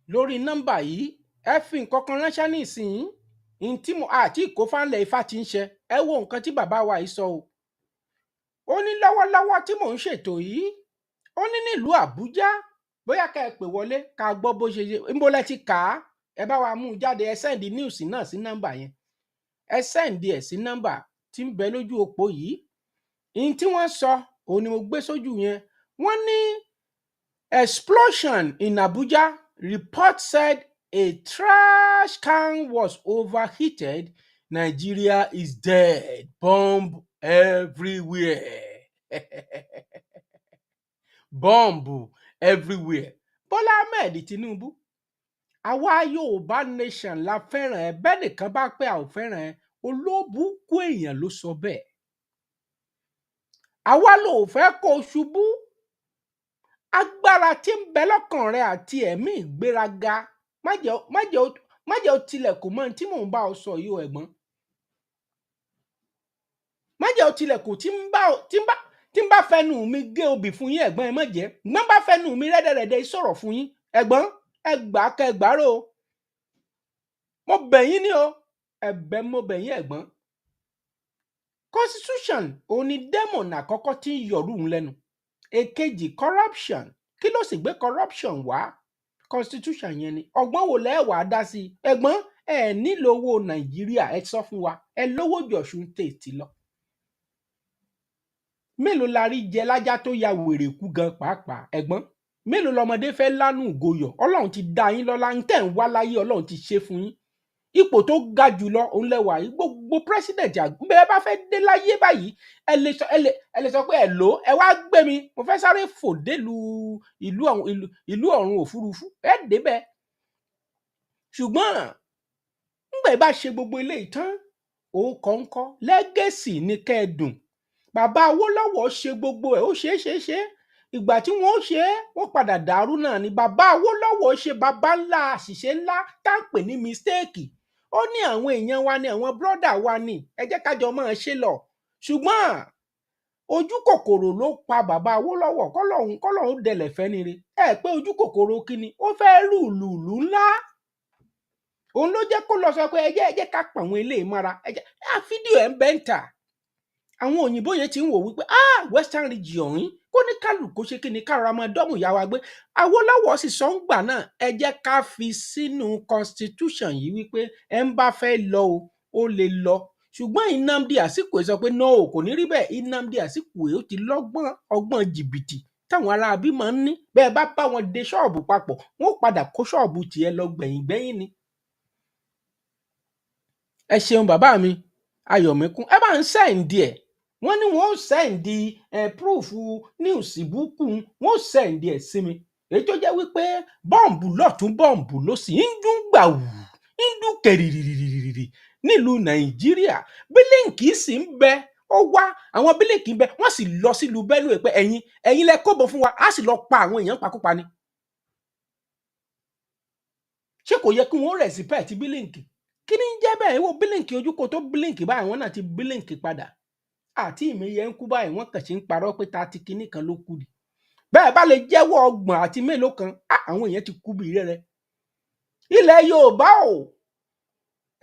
lórí nọ́mbà yìí? Ẹ fi nǹkan kan ránṣẹ́ ní ìsìn yìí tí mo àti ìkófánlẹ̀ Ifá ti ń ṣe. Ẹ wo nǹkan tí bàbá wa yìí sọ o. Ó ní lọ́wọ́lọ́wọ́ tí mò ń ṣètò yìí. Ó ní nílùú Àbújá. Bóyá ká ẹ pè wọlé ká gbọ́ bó ṣe ṣe. Níbo lẹ ti kà á? Ẹ bá wa mú un jáde. Ẹ sẹ́ndì news náà sí nọ́mbà yẹn. Ẹ sẹ́ndì ẹ̀ sí nọ́mbà tí ń bẹ lójú òpó yìí. Ìyìn tí wọ́n sọ òun ni mo gbé sójú yẹn. Wọ́n ní explosion in Abuja. Report said a trash can was overheated. Nigeria is dead. Bomb everywhere. Bomb everywhere. Bọ́lá Ahmed Tinubu. Àwa Yorùbá nation la fẹ́ràn ẹ. Bẹ́ẹ̀ nìkan bá pẹ́ a ò fẹ́ràn ẹ. Olóbùkún èèyàn ló sọ bẹ́ẹ̀. Àwa ló fẹ́ kó ṣubú. Agbára tí ń bẹ lọ́kàn rẹ àti ẹ̀mí ìgbéraga má jẹ́ ó tilẹ̀kùn mọ́ tí mò ń bá ọ sọ yìí o ẹ̀gbọ́n. Má jẹ́ ó tilẹ̀kùn tí tí n bá fẹnu mi gé obì fún yín ẹ̀gbọ́n ẹ má jẹ́ gbọ́n bá fẹnu mi rẹ́dẹ̀rẹ́dẹ̀ sọ̀rọ̀ fún yín ẹ̀gbọ́n ẹ gbà kẹgbàárò mo bẹ̀ yín ni o ẹ̀bẹ̀ mo bẹ̀ yín ẹ̀gbọ́n constitution òní demon àkọ́kọ́ tí ń yọ̀rù ń lẹ́nu èkejì corruption kí ló sì gbé corruption wá constitution yẹn ni ọgbọ́n wo lẹ́wàá dá sí ẹ̀gbọ́n ẹ nílò owó nàìjíríà ẹ sọ fún wa ẹ lówó jọ̀ṣun tètè lọ mélòó la rí jẹ lájá tó ya wèrè kú gan pàápàá ẹ̀gbọ́n mélòó lọmọdé fẹ́ lánú ìgòyọ̀ ọlọ́run ti dá yín lọ́lá ń tẹ̀ ń wá láyé ọlọ́run ti ṣe fún yín ipò tó ga jùlọ òun lẹwà yìí gbogbo president àgbẹ̀ bá fẹ́ dé láyé báyìí ẹ lè sọ pé ẹ lò ẹ wá gbé mi mo fẹ́ sáré fò délùú ìlú ọ̀run òfurufú ẹ débẹ̀ ṣùgbọ́n ńgbà bá ṣe gbogbo eléyìí tán òun kọ̀ọ̀kan lẹ́gẹ̀sì ní kẹ́ẹ̀dùn bàbá Awólọ́wọ̀ ṣe gbogbo ẹ̀ ó ṣe ìgbà tí wọ́n ṣe é wọ́n padà dàrú náà ni bàbá Awólọ́wọ̀ ṣe bàbá ńlá àṣìṣe ńlá tá à ń pè ní mistake ó ní àwọn èèyàn wa ni àwọn brọ́dà wa ni ẹ jẹ́ kájọ máa ṣe lọ ṣùgbọ́n ojú kòkòrò ló pa bàbá Awólọ́wọ̀ kọ́lọ́hún dẹlẹ̀ fẹ́ ni re ẹ pé ojú kòkòrò kíni ó fẹ́ lùlù ńlá òun ló jẹ́ kó lọ sọ pé ẹ jẹ́ ká pa àwọn eléyìí mọ́ra fídíò ẹ̀ ń bẹ́ ń tà àwọn òyìnbó yẹn ti ń wò wípé western region yìí kó ní kálukú ṣe kí ni kára máa dọ́mù ìyá wa gbé Awólọ́wọ̀ sì sọ ń gbà náà ẹ jẹ́ ká fi sínú constitution yìí wípé ẹ ń bá fẹ́ lọ o ó lè lọ ṣùgbọ́n Nnamdi Azikiwe sọ pé no kò ní rí bẹ́ẹ̀ Nnamdi Azikiwe ó ti lọ́gbọ́n ọgbọ́n jìbìtì táwọn aráabí máa ń ní bẹ́ẹ̀ bá bá wọn de ṣọ́ọ̀bù papọ̀ wọn ó padà kó ṣọ́ọ̀bù tiẹ̀ lọ gbẹ̀yìn ni. ẹ ṣeun bàbá mi Ayọ̀míkún ẹ bá ń sẹ́ǹdì ẹ̀ wọ́n ní wọ́n sẹ́ǹdì proof news búkú wọ́n sẹ́ǹdì ẹ̀ sí mi èyí tó jẹ́ wípé bọ́ǹbù lọ́tún bọ́ǹbù lósì ń dún gbàù ń dún kẹrìrìrìrìrì nílùú Nàìjíríà bílíǹkì sì ń bẹ ó wá àwọn bílíǹkì ń bẹ wọ́n sì lọ sílùú Benue pé ẹ̀yin lẹ kóbọ̀ fún wa á sì lọ pa àwọn èèyàn pakúpa ni ṣé kò yẹ kí wọ́n respect bílíǹkì kí ni ń jẹ́ bẹ́ẹ̀ wo bílíǹkì ojúkò tó bílíǹkì báyìí wọ́n náà ti bílíǹkì padà àti ìmẹ̀yẹ ń kú báyìí wọ́n kàn sí ń parọ́ pé ta ti kinní kan ló kù ni bẹ́ẹ̀ bá lè jẹ́wọ́ ọgbọ̀n àti mélòó kan àwọn èèyàn ti kú bí rẹ́rẹ́ ilẹ̀ Yorùbá o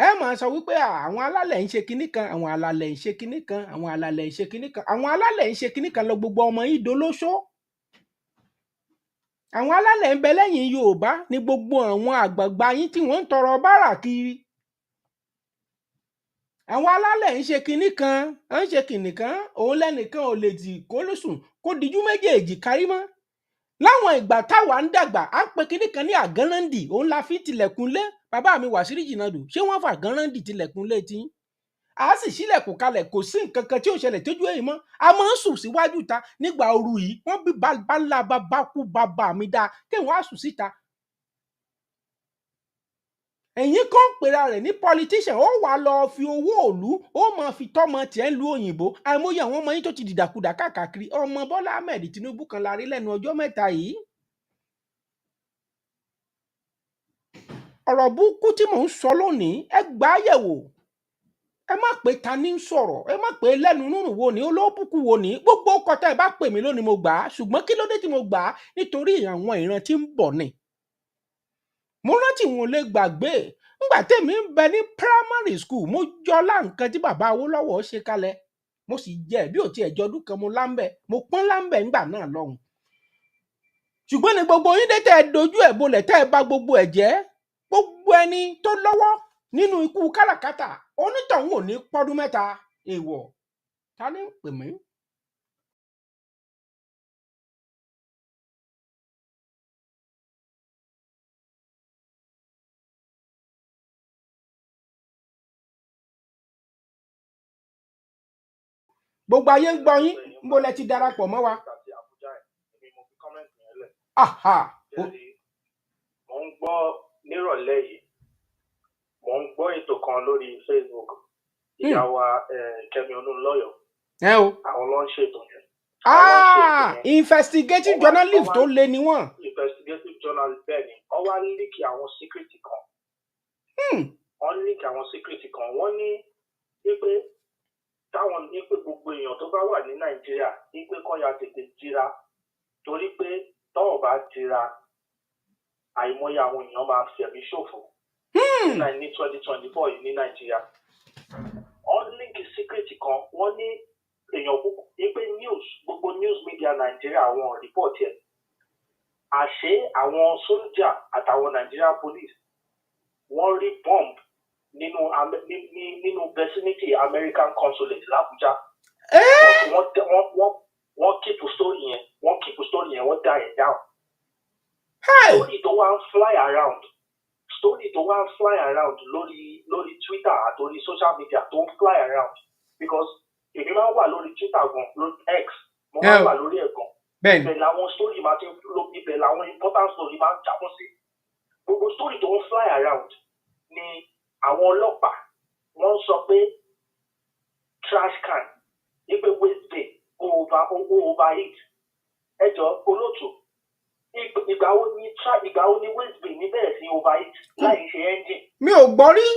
ẹ máa sọ wípé àwọn alálẹ̀ ń ṣe kinní kan àwọn alálẹ̀ ń ṣe kinní kan àwọn alálẹ̀ ń ṣe kinní kan àwọn alálẹ̀ ń ṣe kinní kan lọ gbogbo ọmọ yìí dolóṣó àwọn alálẹ̀ ń bẹ lẹ́yìn Yorùbá ní gbogbo àwọn àgbààgbà yín tí wọ́n ń tọrọ bárà kiri àwọn alálẹ̀ ń ṣe kinní kan ń ṣe kinní kan òun lẹ́nìkan ò lè tì kó lóṣùn kó dijú méjèèjì kárí mọ́ láwọn ìgbà táwa ń dàgbà à ń pe kinní kan ní àgánrándì òun la fi tilẹ̀kùn lé bàbá mi Wàsírí Jìnàdù ṣé wọ́n fà àgánrándì tilẹ̀kùn lé tí a sì ṣílẹ̀kùn kalẹ̀ kò sí nǹkan kan tí ò ṣẹlẹ̀ tójú èyí mọ́ a máa ń sùn síwájú ta nígbà ooru yìí wọ́n bí bàbá bàbá kú bàbá mi dáa kéwọn á sùn síta ẹ̀yin kan pera rẹ̀ ní politician ó wà lọ fi owó òlu ó máa fi tọ́mọ tiẹ̀ ń lu òyìnbó àìmọye àwọn ọmọ yín tó ti dìdàkudà káàkiri ọmọ Bọ́lá Ahmed Tinubu kan la rí lẹ́nu ọjọ́ mẹ́ta yìí. ọ̀rọ̀ burúkú tí mò ń sọ lónìí ẹ gbà á yẹ̀wò ẹ má pé ta ní ń sọ̀rọ̀ ẹ má pé lẹ́nu nínú wo ni olóbùkún wo ni gbogbo kọta ẹ bá pè mí lónìí mo gbà á ṣùgbọ́n kí ló dé tí mo gbà á nítorí àwọn ìran tí ń bọ̀ ni. mo rántí wọn lè gbàgbé ńgbà tèmi ń bẹ ní primary school mo jọlá nǹkan tí bàbá Awólọ́wọ̀ ṣe kalẹ̀ mo sì jẹ bí ò tiẹ̀ jọdún kan mo láńbẹ̀ mo pọ́n láńbẹ̀ ńgbà náà lọ́hùn. ṣùgbọ́n ní gbogbo yín dé tẹ́ ẹ dojú ẹ̀ bolẹ̀ tẹ́ ẹ bà gbogbo ẹ̀ jẹ́ gbogbo ẹni tó lọ́wọ́ nínú ikú káràkátà onítọ̀hún ò ní pọ́dún mẹ́ta èèwọ̀ ta ni ń pè mí. gbogbo ayé ń gbọ́ yín níbo lẹ ti darapọ̀ mọ́ wa. mo ń gbọ́ nírọ̀lẹ́ yìí mo ń gbọ́ ètò kan lórí Facebook ìyá wa Kẹ́mi Olúnlọ́yọ̀ àwọn ló ń ṣètò yẹn. investigative journalist tó lé ni wọ́n. investigative journalist bẹ́ẹ̀ ni wọ́n wá líkì àwọn secret kan. wọ́n líkì àwọn secret kan wọ́n ní wípé táwọn ní pé gbogbo èèyàn tó bá wà ní Nàìjíríà ní pé kọ́ ya tètè jira torí pé tọ́wọ́ bá jira àìmọye àwọn èèyàn máa fẹ̀mí ṣòfò ní 2024 yìí ní Nàìjíríà. Wọ́n líǹkì síkírìtì kan wọ́n ní èèyàn púpọ̀ ní pé gbogbo news media Nàìjíríà wọn rìpọ́ọ̀tì ẹ̀. Àṣé àwọn sójà àtàwọn Nigerian police wọ́n rí bomb nínú vicinity American consulate l'Abuja. Wọ́n keep story yẹn wọ́n dá ẹ̀ down. Story tó wá ń fly around lórí Twitter àtòrí social media tó ń fly around because èmi máa ń wà lórí Twitter gan lórí X mo máa ń wà lórí ẹ̀ gan. Ibẹ̀ làwọn story máa ti ibẹ̀ làwọn important story máa ń jábọ́ sí. Gbogbo story tó ń fly around ni àwọn ọlọ́pàá wọ́n sọ pé trash can ní pé waste bin overheat. Ẹjọ́ olóòtú ìgbà wo ni waste bin ní bẹ̀rẹ̀ sí overheat láì ṣe engine. Mi ò gbọ́ rí.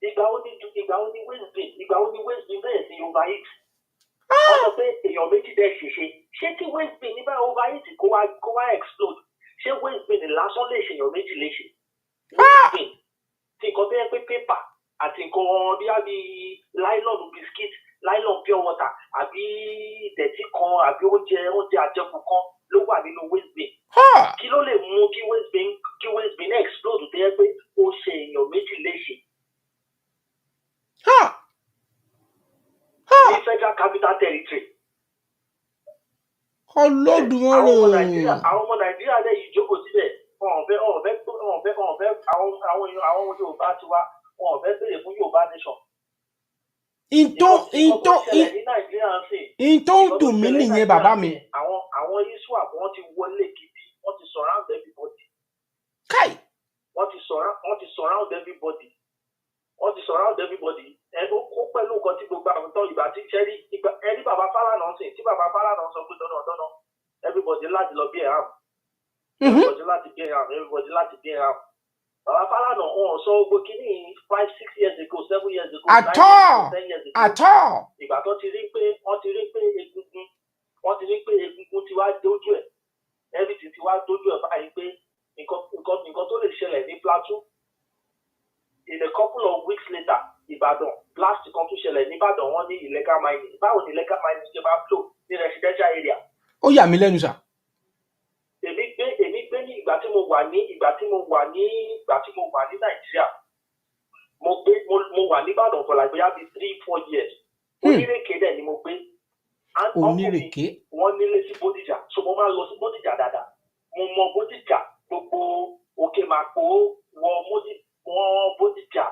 Ìgbà wo ni waste bin bẹ̀rẹ̀ sí overheat. Wọ́n sọ pé èèyàn méjì dẹ̀ ṣe tí waste bin ní bá overheat kó wá explode. Ṣé waste bin lásán lè ṣe èèyàn méjì léṣe? Waste bin ti nǹkan tó yẹ pé pépà àti nǹkan bí nylon biscuit nylon pure water àbí ìdẹ̀tí kan àbí oúnjẹ àjẹkù kan ló wà nínú waste bin. Kí ló lè mú kí waste bin explode tó yẹ pé ó ṣe èèyàn méjì léṣe? Ní Federal Capital Territory. Olódùmarè. Àwọn ọmọ Nàìjíríà lè yìí jókòó síbẹ̀ àwọn Yorùbá ti wá wọn ò fẹ́ béèrè fún Yorùbá nation. Ìtò ń dùn mí nìyẹn bàbá mi. Àwọn ISWAP wọ́n ti wọlé gidi wọ́n ti surround everybody. Káì. Wọ́n ti surround everybody. Ó pẹ̀lú nǹkan tí gbogbo àwọn tó ìgbà tí ẹni bàbá Fálànà sìn tí bàbá Fálànà sọ pé dọ́nà everybody láti lọ bí ẹ̀hàn. Everybody láti bí ẹ̀hàn. Bàbá Fálànà wọn sọ gbogbo kínní 5-6 years ago 7 years ago 9 years ago 10 years ago. Ìgbà tó ti rí pé egungun ti wá dójú ẹ̀ everything ti wá dójú ẹ̀ báyìí pé nǹkan tó lè ṣẹlẹ̀ ní Plateau. In a couple of weeks later, Ìbàdàn blast kan tún ṣẹlẹ̀ nìbàdàn wọ́n ní illegal mining. Báwo ni illegal mining ṣe máa blow ní residential area? Ó yà mí lẹ́nu sà. Èmi gbé ní ìgbà tí mo wà ní Nàìjíríà. Mo wà nìbàdàn for like bóyá 3-4 years. Onírèké dẹ̀ ni mo gbé. Onírèké. Wọ́n nílé sí Bódìjà, so mo máa lọ sí Bódìjà dáadáa. Mo mọ Bódìjà gbogbo Òkè Màpó wọ́n Bódìjà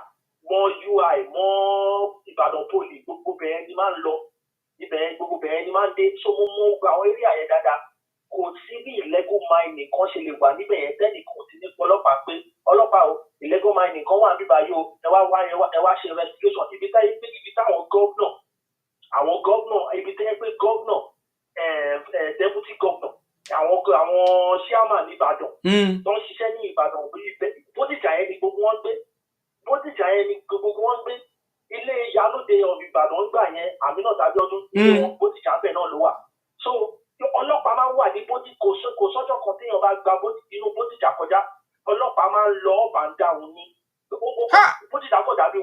wọ́n UI wọ́n Ìbàdàn poli gbogbo bẹ̀rẹ̀ ni máa ń lọ gbogbo bẹ̀rẹ̀ ni máa ń dé so mo mọ gba àwọn eré àyẹ̀ dáadáa kò sí bí illegal mining kan ṣe lè wà níbẹ̀ yẹn tẹ́lẹ̀ kò sí ní ọlọ́pàá pé ọlọ́pàá o illegal mining kan wà níbà yóò ẹ wá ṣe investigation ibi táwọn gọ́vnà ibi tẹ́ pé gọ́vnà deputy gọ́vnà àwọn chairman ní Ìbàdàn tó ń ṣiṣẹ́ ní Ìbàdàn Bódìjà yẹn ni gbogbo wọn gbé ilé ìyálóde of Ìbàdàn ń gbà yẹn Àmínà Tàbíọ́dún ilé wọn Bódìjà bẹ́ẹ̀ náà ló wà so ọlọ́pàá máa ń wà ní Bódìjà kò sọ́jọ́ kan téèyàn bá gba inú Bódìjà kọjá ọlọ́pàá máa ń lọ up and down ní Bódìjà kò dàbí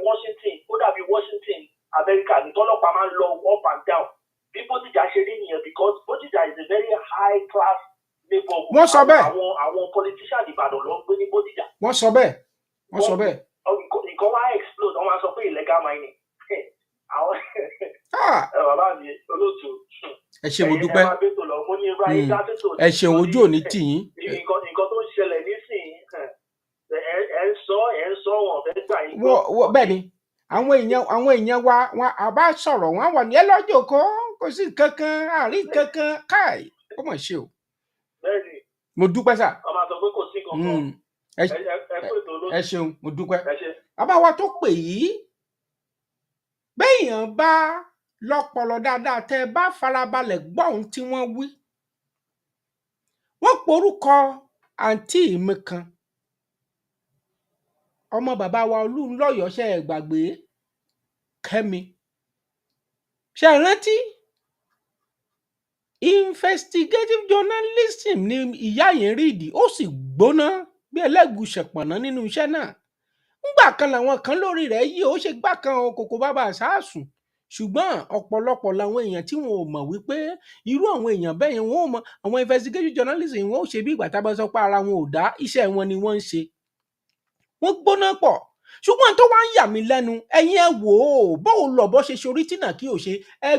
Washington Amẹ́ríkà ní tọ́lọ́pàá máa ń lọ up and down bí Bódìjà ṣe rí nìyẹn because Bódìjà is a very high class neighborhood. Wọ́n sọ bẹ́ẹ̀. Àwọn politician Ìbàdàn ló ń gbé ní Bódìjà. Wọ́n sọ bẹ́ẹ̀. Nǹkan wá explode wọ́n máa sọ pé illegal mining. Àwọn bàbá mi olóòtú. Ẹ ṣe mo dúpẹ́. Ẹ ṣe ojú òní tì yín. Nǹkan tó ń ṣẹlẹ̀ nísìnyí ẹ̀ ń sọ wọn fẹ́ gbà yín. Bẹ́ẹ̀ ni àwọn èèyàn wa wọn àbá sọ̀rọ̀ wọn wà ní ẹlọ́jọ́ kò sí kankan àárín kankan káì ó mọ̀ ṣe o. Bẹ́ẹ̀ni. Mo dúpẹ́ sà. Ọmọ àtọ̀ pé kò sí kankan. Ẹ ṣeun mo dúpẹ́. Bàbá wa tó pè yìí béèyàn bá lọ́pọlọ dáadáa tẹ́ ẹ bá farabalẹ̀ gbọ́ ohun tí wọ́n wí. Wọ́n porúkọ àǹtí mi kan ọmọ bàbá wa Olúńlọ́yọ̀ ṣe ẹ gbàgbé Kẹ́mi. Ṣé rántí? Investigative journalism ni ìyá yẹn ríìdì, ó sì gbóná bí ẹlẹ́gùṣẹ̀pọ̀nà nínú iṣẹ́ náà. Ńgbà kan làwọn kan lórí rẹ̀ yìí ó ṣe gbá kan kòkò bàbá àṣàsùn. Ṣùgbọ́n ọ̀pọ̀lọpọ̀ làwọn èèyàn tí wọn ò mọ̀ wípé irú àwọn èèyàn bẹ́ẹ̀ yẹn wọn ò mọ̀ àwọn investigative journalism wọn ò ṣe bí ìgbà tá a bá sọ pé ara wọn ò dá iṣẹ́ wọn ni wọ́n ń ṣe. Wọ́n gbóná pọ̀. Ṣùgbọ́n tó wá ń yà mí lẹ́nu ẹ̀yin ẹ wò ó báwo lọ̀bọ ṣe ṣorí tí náà kí o ṣe ẹ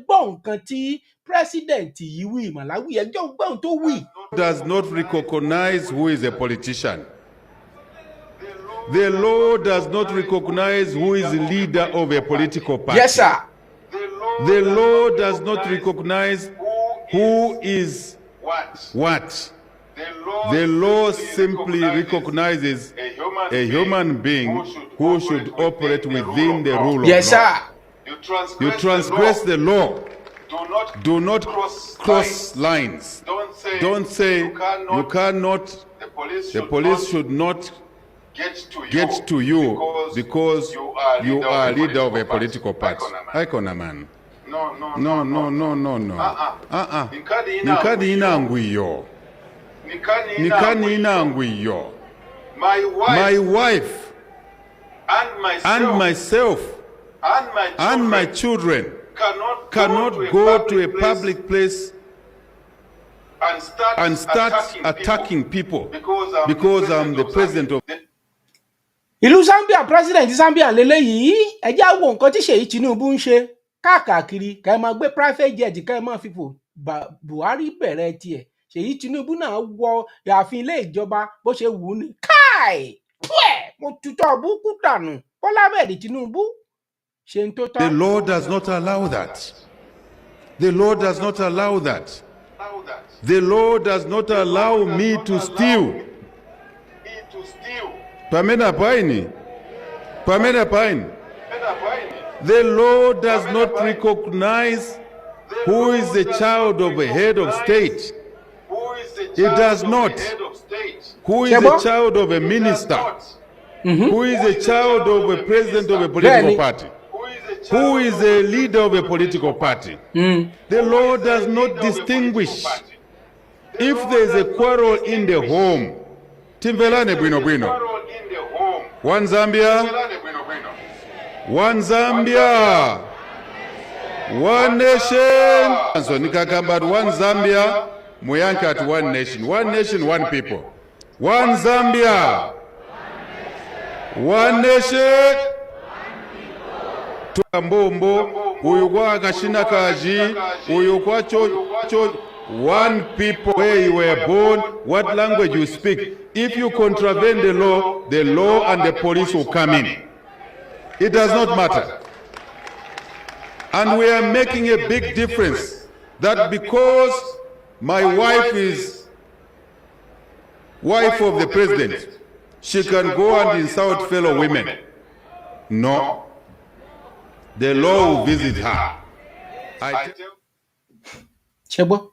gbọ́ nǹkan tí president yìí wí Malawi ẹ gbọ́ ohun tó wí. Does not recognize who is a politician. The law does not recognize who is the leader of a political party. Yes, sir. The law does not recognize who is what. The law simply recognizes a human being who should operate within the rule of law. Yes, sir. You transgress the law. Do not cross lines. Don't say you cannot. The police should not get to you because you are leader of a political party. Ikonaman. No. Nikadi inangwiyo. Nikani inangwiyo. My wife and myself and my children cannot go to a public place and start attacking people because I'm the president of. Ìlú Zambia president Zambia lélẹ́yìí ẹ já wo nǹkan tí Ṣèyí Tinubu ń ṣe káàkiri ká ẹ máa gbé private jet ká ẹ máa fipò Buhari bẹ̀rẹ̀ tiẹ̀ Ṣèyí Tinubu náà wọ ààfin ilé ìjọba bó ṣe wù ú ní káì mo tutọ́ búkú dànù Bọ́lá bẹ̀rẹ̀ Tinubu ṣe ń tó tán. The law does not allow that. The law does not allow that. The law does not allow me to steal. Pamela Paini. The law does not recognize who is the child of a head of state. It does not. Who is the child of a minister? Who is the child of a president of a political party? Who is a leader of a political party? The law does not distinguish. If there is a quarrel in the home, Timvelane Bueno. One Zambia, one nation. So Nikakamba, one Zambia, Muyanka at one nation, one people. One Zambia, one nation. Tuambombo, uyukwa kashina kaji, uyukwa cho. One people, where you were born, what language you speak. If you contravene the law and the police will come in. It does not matter. And we are making a big difference that because my wife is wife of the president, she can go and insult fellow women. No. The law will visit her. Chebo.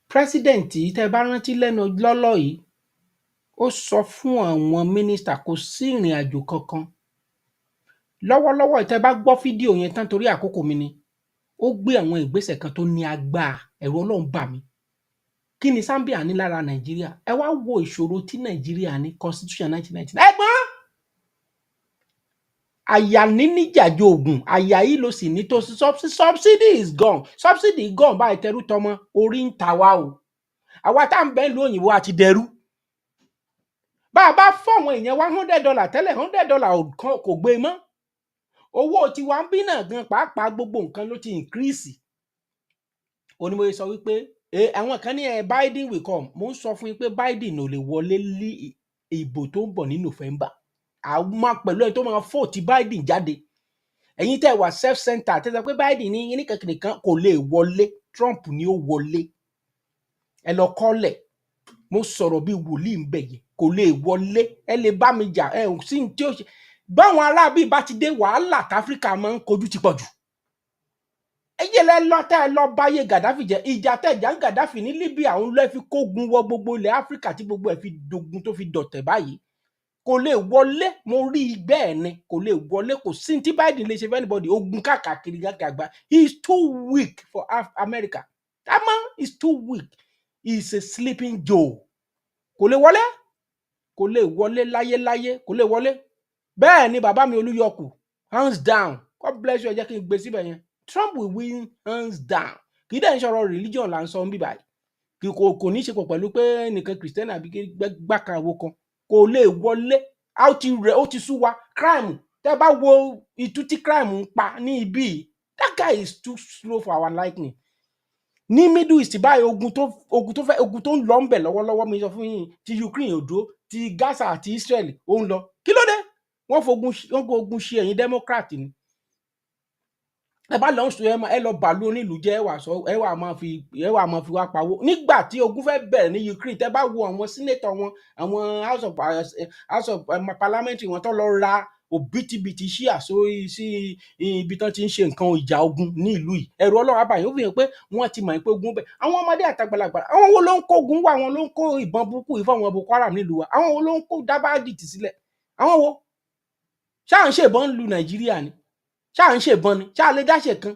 President yìí tẹ́ bá rántí lẹ́nu lọ́lọ́ yìí ó sọ fún àwọn mínísítà kò sí ìrìn àjò kankan lọ́wọ́lọ́wọ́ tẹ́ bá gbọ́ fídíò yẹn tán torí àkókò mi ni ó gbé àwọn ìgbésẹ̀ kan tó ní agbára ẹ̀rù Ọlọ́run bà mí kí ni Zambia ní lára Nàìjíríà ẹ wá wo ìṣòro tí Nàìjíríà ní constitution 1999 ẹ̀gbọ́n àyà níní jàjọ oògùn àyà yìí ló sì ní tó subsidy is gone subsidy gone báyìí tẹrú tọmọ orí ń ta wá o àwa tá ń bẹ ìlú òyìnbó àti dẹrú bá a bá fọwọn èèyàn $100 tẹ́lẹ̀ $100 kò gbé mọ́ owó tiwa ń bí náà gan pàápàá gbogbo nǹkan ló ti increase onímọ̀ sọ wípé àwọn kan ní Biden will come mo ń sọ fún yín pé Biden ò lè wọlé lé ìbò tó ń bọ̀ ní November àwọn pẹ̀lú ẹ̀ tó máa fò tí Biden jáde ẹ̀yin tẹ́ wà self center tẹ́ sọ pé Biden ní ní kankan kò lè wọlé Trump ni ó wọlé ẹ lọ kọ́lẹ̀ mo sọ̀rọ̀ bí wòlíì ń bẹ̀ yẹn kò lè wọlé ẹ lè bá mi jà ẹ ò sí ní tí ó ṣe báwọn aráabí bá ti dé wàhálà táfíríkà máa ń kojú ti pọ̀ jù ẹyẹ lẹ lọ tẹ́ ẹ lọ báyé Gaddafi jẹ ìjà tẹ̀jà ń Gaddafi ní Libya òun lọ fi kógun wọ gbogbo ilẹ̀ Áfíríkà tí gbogbo ẹ̀ fi dogun tó fi dọ̀tẹ̀ báyìí kò lè wọlé mo rí bẹ́ẹ̀ ni kò lè wọlé kò sí tí Biden lè ṣe fẹ́ anybody ogun káàkiri gàgbà he is too weak for America that man is too weak he is a sleeping Joe kò lè wọlé láyéláyé kò lè wọlé bẹ́ẹ̀ ni bàbá mi Olúyọkù hands down God bless you ẹ jẹ́ kí n gbé síbẹ̀ yẹn Trump will win hands down kì í dẹ̀ ń sọ̀rọ̀ religion là ń sọ ń bí báyìí kò ní í ṣe pọ̀ pẹ̀lú pé nìkan Christian àbí gbàkàwọ́ kan kò lè wọlé ó ti sú wa crime tẹ́ bá wo ìtú tí crime ń pa ní ibi that guy is too slow for our liking ní Middle East báyìí ogun tó ń lọ ń bẹ̀ lọ́wọ́lọ́wọ́ mi sọ fún yín ti Ukraine ò dúró ti Gaza àti Israel ó ń lọ kí ló dé wọ́n fogun ṣe ẹ̀yin Democrat ni ẹ bá lọ sọ ẹ lọ bàálù onílùú jẹ ẹ wà máa fi wá pawó nígbà tí ogun fẹ́ bẹ̀rẹ̀ ní Ukraine tẹ́ bá wo àwọn senator wọn àwọn house of parliament wọn tó lọ ra òbítíbitì ṣíà sí ibi tán ti ń ṣe nǹkan ìjà ogun ní ìlú yìí ẹ̀rù Ọlọ́run àbàyàn ó fi hàn pé wọ́n ti mọ̀ pé ogun bẹ̀ àwọn ọmọdé àtàgbàlagbà àwọn wo ló ń kó ogun wá àwọn ló ń kó ìbọn burúkú ìfọ̀ àwọn Boko Haram nílùú wa àwọn wo ló ń kó dábàdìtì sílẹ̀ àwọn wo ṣáà ń ṣèbọn lu Nàìjíríà ni ṣáà ń ṣèbọn ni ṣáà lè dáṣe kan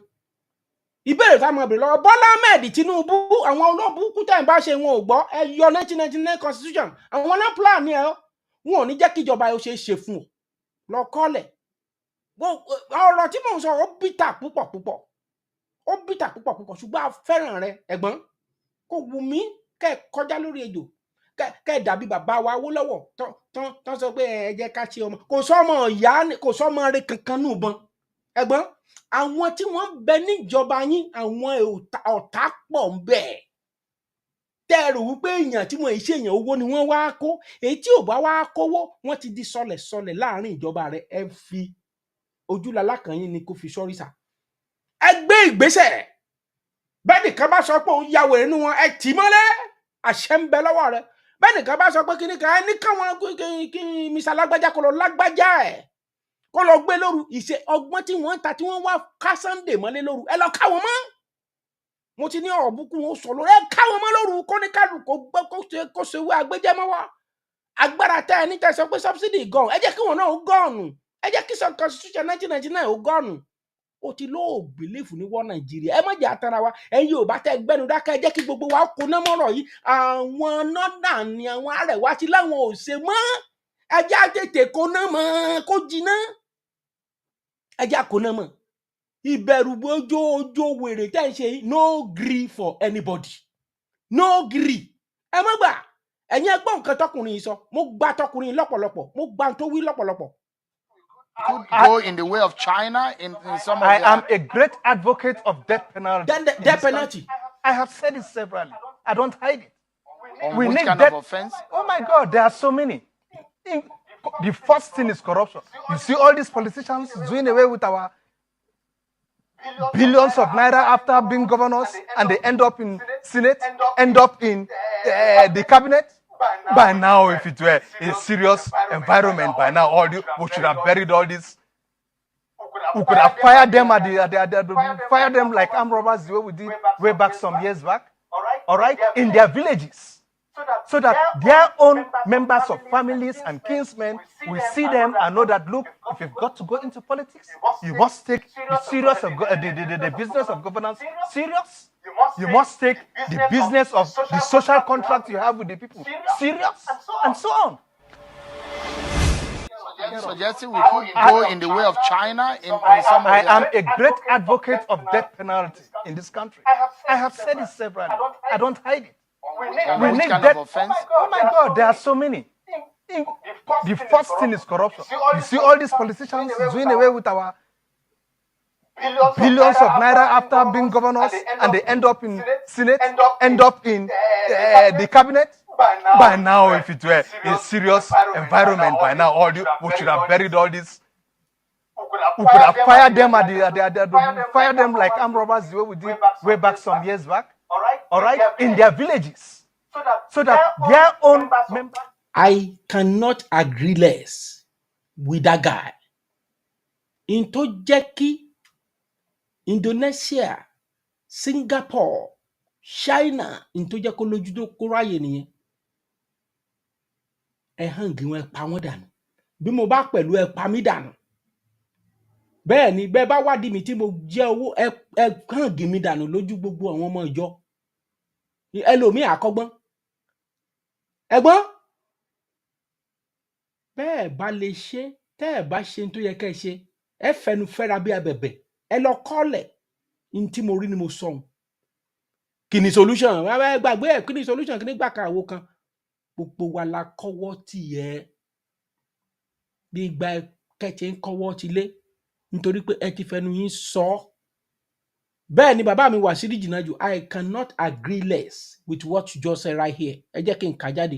ìbéèrè tá a máa bèrè lọ́wọ́ Bọ́lá Ahmed Tinubu àwọn olóbùkú tẹ̀ ń bá ṣe wọn ò gbọ́ ẹ yọ 1999 constitution àwọn náà plan ni ẹ wọn ò ní jẹ́ kíjọba ẹ ó ṣe é ṣe fún ọ lọ kọ́lẹ̀ ọ̀rọ̀ tí mò ń sọ ó bìtà púpọ̀ ṣùgbọ́n a fẹ́ràn rẹ ẹ̀gbọ́n kò wù mí kẹ́ ẹ kọjá lórí ejò kẹ́ ẹ dàbí bàbá wa Awólọ́wọ̀ tán sọ pé ẹ jẹ́ ká ṣe ọmọ kò sọ́mọ ìyá kò sọ́mọ rẹ kankan nù bọn ẹ̀gbọ́n àwọn tí wọ́n bẹ níjọba yín àwọn ọ̀tá pọ̀ ń bẹ tẹ́rù wípé èèyàn tí wọ́n ṣe èèyàn owó ni wọ́n wá kó èyí tí ò bá wá kówó wọ́n ti di sọlẹ̀ láàrin ìjọba rẹ̀ ẹ fi ojúlalá kan yín ni kó fi sọ́rí sà ẹ gbé ìgbésẹ̀ bẹ́ẹ̀ nìkan bá sọ pé òun ya wèrè nínú wọn ẹ tì í mọ́lẹ̀ àṣẹ ń bẹ lọ́wọ́ rẹ̀ bẹ́ẹ̀ nìkan bá sọ pé kíní kan ẹ ní káwọn kí Mr. Lágbájá kó lọ lágbájá ẹ̀ kó lọ gbé lóru ìṣe ọgbọ́n tí wọ́n ń ta tí wọ́n wá ká Sunday mọ́lé lóru ẹ lọ káwọn mọ́ mo ti ní ọ̀rọ̀ búkú wọn sọ lórí ẹ káwọn mọ́ lóru kó ní kálukú gbọ́ kó ṣe wé agbẹjẹmọ́wọ́ agbára tẹ ẹ ní tẹ sọ pé subsidy gọ̀ọ̀nù ẹ jẹ́ kí wọn náà ó gọ̀ọ̀nù ẹ jẹ́ kí constitution 1999 ó gọ̀ọ̀nù ó ti lóò bìlífù ní wọ́n Nàìjíríà ẹ má jẹ́ àtàrà wa ẹ̀yin Yorùbá tẹ gbẹ́nu dákẹ́ ẹ jẹ́ kí gbogbo wa kó ná mọ́rọ̀ yìí àwọn nọ́dà ni àwọn Arẹwà ti láwọn ò ṣe mọ́ ẹ jẹ́ àtètè kó ná mọ́ kó jiná ẹ jẹ́ àkóná mọ́ ìbẹ̀rù ojo wèrè tẹ́ ń ṣe no gree for anybody no gree ẹ má gbà ẹ̀yin ẹ gbọ́ nǹkan tọkùnrin yìí sọ mo gbà tọkùnrin lọ́pọ̀lọpọ̀ mo gbà tó wí lọ́pọ̀lọpọ̀. Could go in the way of China in some of I am a great advocate of death penalty. Death penalty. I have said it severally. I don't hide it. We need kind of offense? Oh my God, there are so many. The first thing is corruption. You see all these politicians doing away with our billions of naira after being governors, and they end up in Senate, end up in the cabinet. By now, if it were a serious environment, by now we should have buried all this. We could have fired them fired them like armed robbers the way we did way back some years back. All right, in their villages, so that their own members of families and kinsmen will see them and know that, look, if you've got to go into politics, you must take the serious of the business of governance serious. You must take the business of the social contract you have with the people serious, and so on. Suggesting we could go in the way of China in some of I am a great advocate of death penalty in this country. I have said it severally. I don't hide it. We need kind of offense? Oh my God, there are so many. The first thing is corruption. You see all these politicians doing away with our billions of naira after being governors, and they end up in Senate, end up in the cabinet. By now, if it were a serious environment, by now we should have buried all this. We could have fired them fired them like armed robbers the way we did way back some years back. All right, in their villages, so that their own members. I cannot agree less with that guy. Into Jackie, Indonesia, Singapore, China, into Jacko Lojudo Koraye ni. Hang wọn pa wọ́n dànù. bí mo bá pẹ̀lú ẹ pa mí dànù bẹ́ẹ̀ ni bẹ́ẹ̀ bá wádìí mi tí mo jẹ́ owó ẹ kàn gé mi dànù lójú gbogbo àwọn ọmọ ìjọ ẹlòmíì àkọ́gbọ́n ẹ̀gbọ́n bẹ́ẹ̀ bá lè ṣe tẹ́ ẹ̀ bá ṣe tó yẹ kẹ́ ẹ ṣe ẹ fẹnu fẹ́ra bí abẹ̀bẹ̀ ẹ lọ kọ́lẹ̀ ní tí mo rí ni mo sọ ohun kí ni solution ẹ gbàgbé ẹ kí ni solution kí ni gbà kan àwo kan gbogbo wa la kọ́wọ́ tì ẹ́ bí ìgbà kẹ́tì ń kọ́wọ́ ti lé nítorí pé ẹ ti fẹnu yín sọ bẹ́ẹ̀ ni bàbá mi wà sí ìjìnà jù I cannot agree less with what you just said right here ẹ jẹ́ kí n kà jáde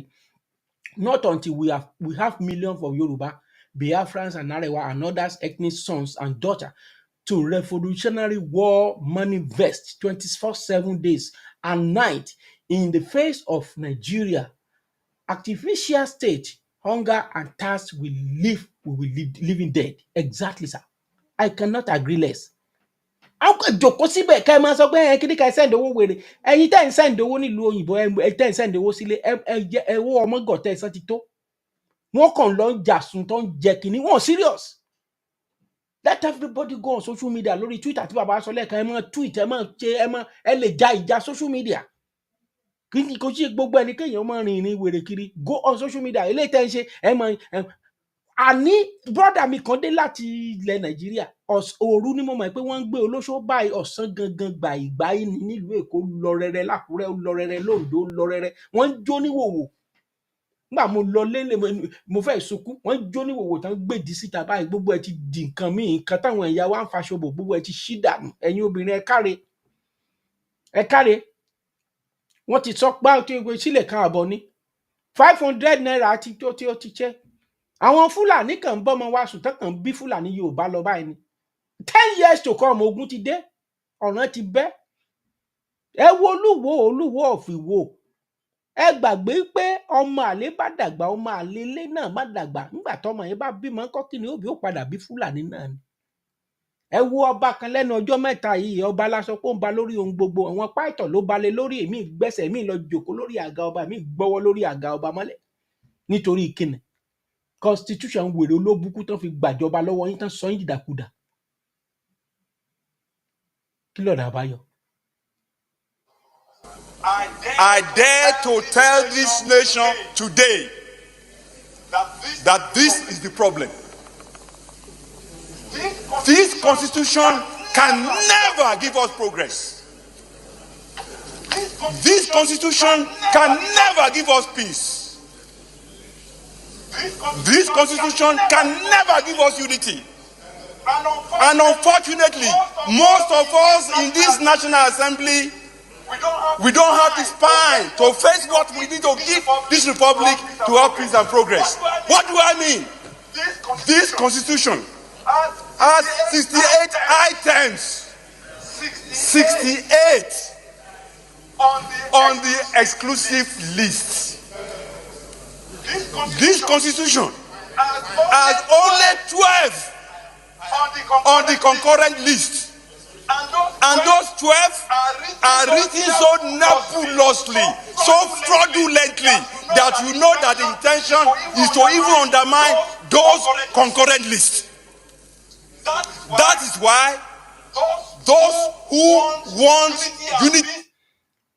not until we have millions of Yoruba, Biafrans and Arewa and others ethnic sons and daughters to revolutionary war manifest 24/7 days and night in the face of Nigeria artificial state hunger and thirst will be living dead exactly sir I cannot agree less. Jòkó síbẹ̀ ká ẹ máa sọ pé kí ni ká ẹ send owó wèrè ẹ̀yin tẹ́ ẹ̀ ń send owó nílùú òyìnbó ẹ tẹ́ ẹ̀ ń send owó sílé ẹ wo ọmọ gọ̀tẹ́ ẹ̀ sán ti tó wọ́n kàn lọ ń jà sùn tó ń jẹ kìíní wọ́n serious. Let everybody go on social media lórí Twitter tí bàbá sọ lẹ́ẹ̀kan ẹ máa tweet ẹ máa ṣe ẹ lè ja ìjà social media kò sí gbogbo ẹni kéèyàn máa rìn wèrè kiri go on social media eléyìí tẹ́ ń ṣe ẹ máa àní brọ́dà mi kan dé láti ilẹ̀ Nàìjíríà òru ni mo mọ̀ pé wọ́n ń gbé olóṣó báyìí ọ̀sán gangan gbà ìní nílùú Èkó lọ rẹrẹ l'Ákúrẹ́ lọ rẹrẹ l'Oǹdó lọ rẹrẹ wọ́n ń jó níwòwò nígbà mo lọ lélẹ̀ mo fẹ́ sunkún wọ́n ń jó níwòwò tán gbèdí síta báyìí gbogbo ẹ ti di nǹkan míì nǹkan táwọn ẹ̀yà wa ń faṣọbò gbogbo ẹ ti ṣí dànù ẹ̀yin obìnrin ẹ káre wọ́n ti sọ pé sílẹ̀ kan àbọ̀ ní 500 naira tí ó ti ṣe àwọn Fúlàní kan ń bọ́mọ wa sùn tán kàn bí Fúlàní Yorùbá lọ báyìí ni 10 years to come ogun ti dé ọ̀ràn ti bẹ́ ẹ wo Olúwo ọ̀fìwò ẹ gbàgbé pé ọmọ àlè bá dàgbà ọmọ àlè ilé náà má dàgbà nígbà tọmọ yẹn bá bímọ ńkọ́ kí ni òbí ó padà bí Fúlàní náà ni ẹ wo ọba kan lẹ́nu ọjọ́ mẹ́ta yìí ọba lásọ pé ó ń ba lórí ohun gbogbo àwọn páìtọ̀ ló balẹ̀ lórí èmi gbẹ́sẹ̀ mi lọ jòkó lórí àga ọba mi gbọ́wọ́ lórí àga ọba mọ́lẹ̀ nítorí ìkíni constitution wèrè olóbùkú tán fi gbàjọba lọ́wọ́ yín tán sọ yín dìdàkudà kí lọ́dà àbáyọ. I dare to tell this nation today that this is the problem. This constitution can never give us progress. This constitution can never give us peace. This constitution can never give us unity. And unfortunately, most of us in this National Assembly, we don't have the spine to face what we need to give this republic to have peace and progress. What do I mean? This constitution has 68 items. 68 on the exclusive list. This constitution has only 12 on the concurrent list. And those 12 are written so nebulously, so fraudulently, that you know that the intention is to even undermine those concurrent lists. That is why those who want unity.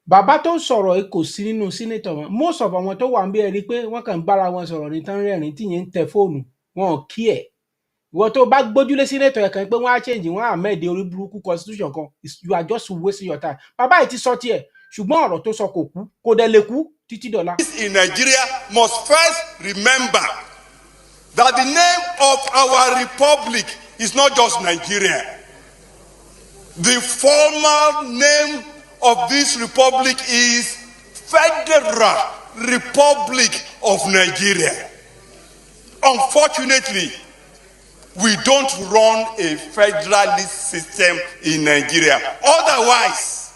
Bàbá tó sọ̀rọ̀ ẹ kò sí nínú sínétọ̀ wọn most of àwọn tó wà ń bí ẹ rí i pé wọ́n kàn ń bára wọn sọ̀rọ̀ ní tán rẹ́rìn tí yẹn ń tẹ fóònù wọn ò kí ẹ̀ ìwọ tó bá gbójúlé sínétọ̀ ẹ̀ kan pé wọ́n á change wọ́n á mẹ́ẹ̀dẹ̀ orí burúkú constitution kan you are just wasting your time bàbá yìí ti sọ tiẹ̀ ṣùgbọ́n ọ̀rọ̀ tó sọ kò kú kò dẹ̀ lè kú títí dọ̀la. In Nigeria must first remember that the name of our republic is not just Nigeria. The formal name of this republic is Federal Republic of Nigeria. Unfortunately, we don't run a federalist system in Nigeria. Otherwise,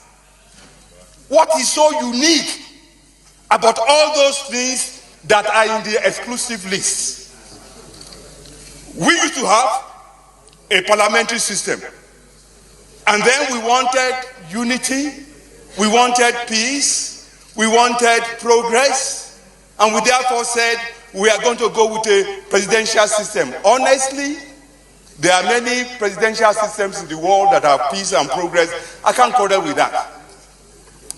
what is so unique about all those things that are in the exclusive list? We used to have a parliamentary system, and then we wanted unity, we wanted peace, we wanted progress, and we therefore said we are going to go with a presidential system. Honestly, there are many presidential systems in the world that have peace and progress. I can't quarrel with that.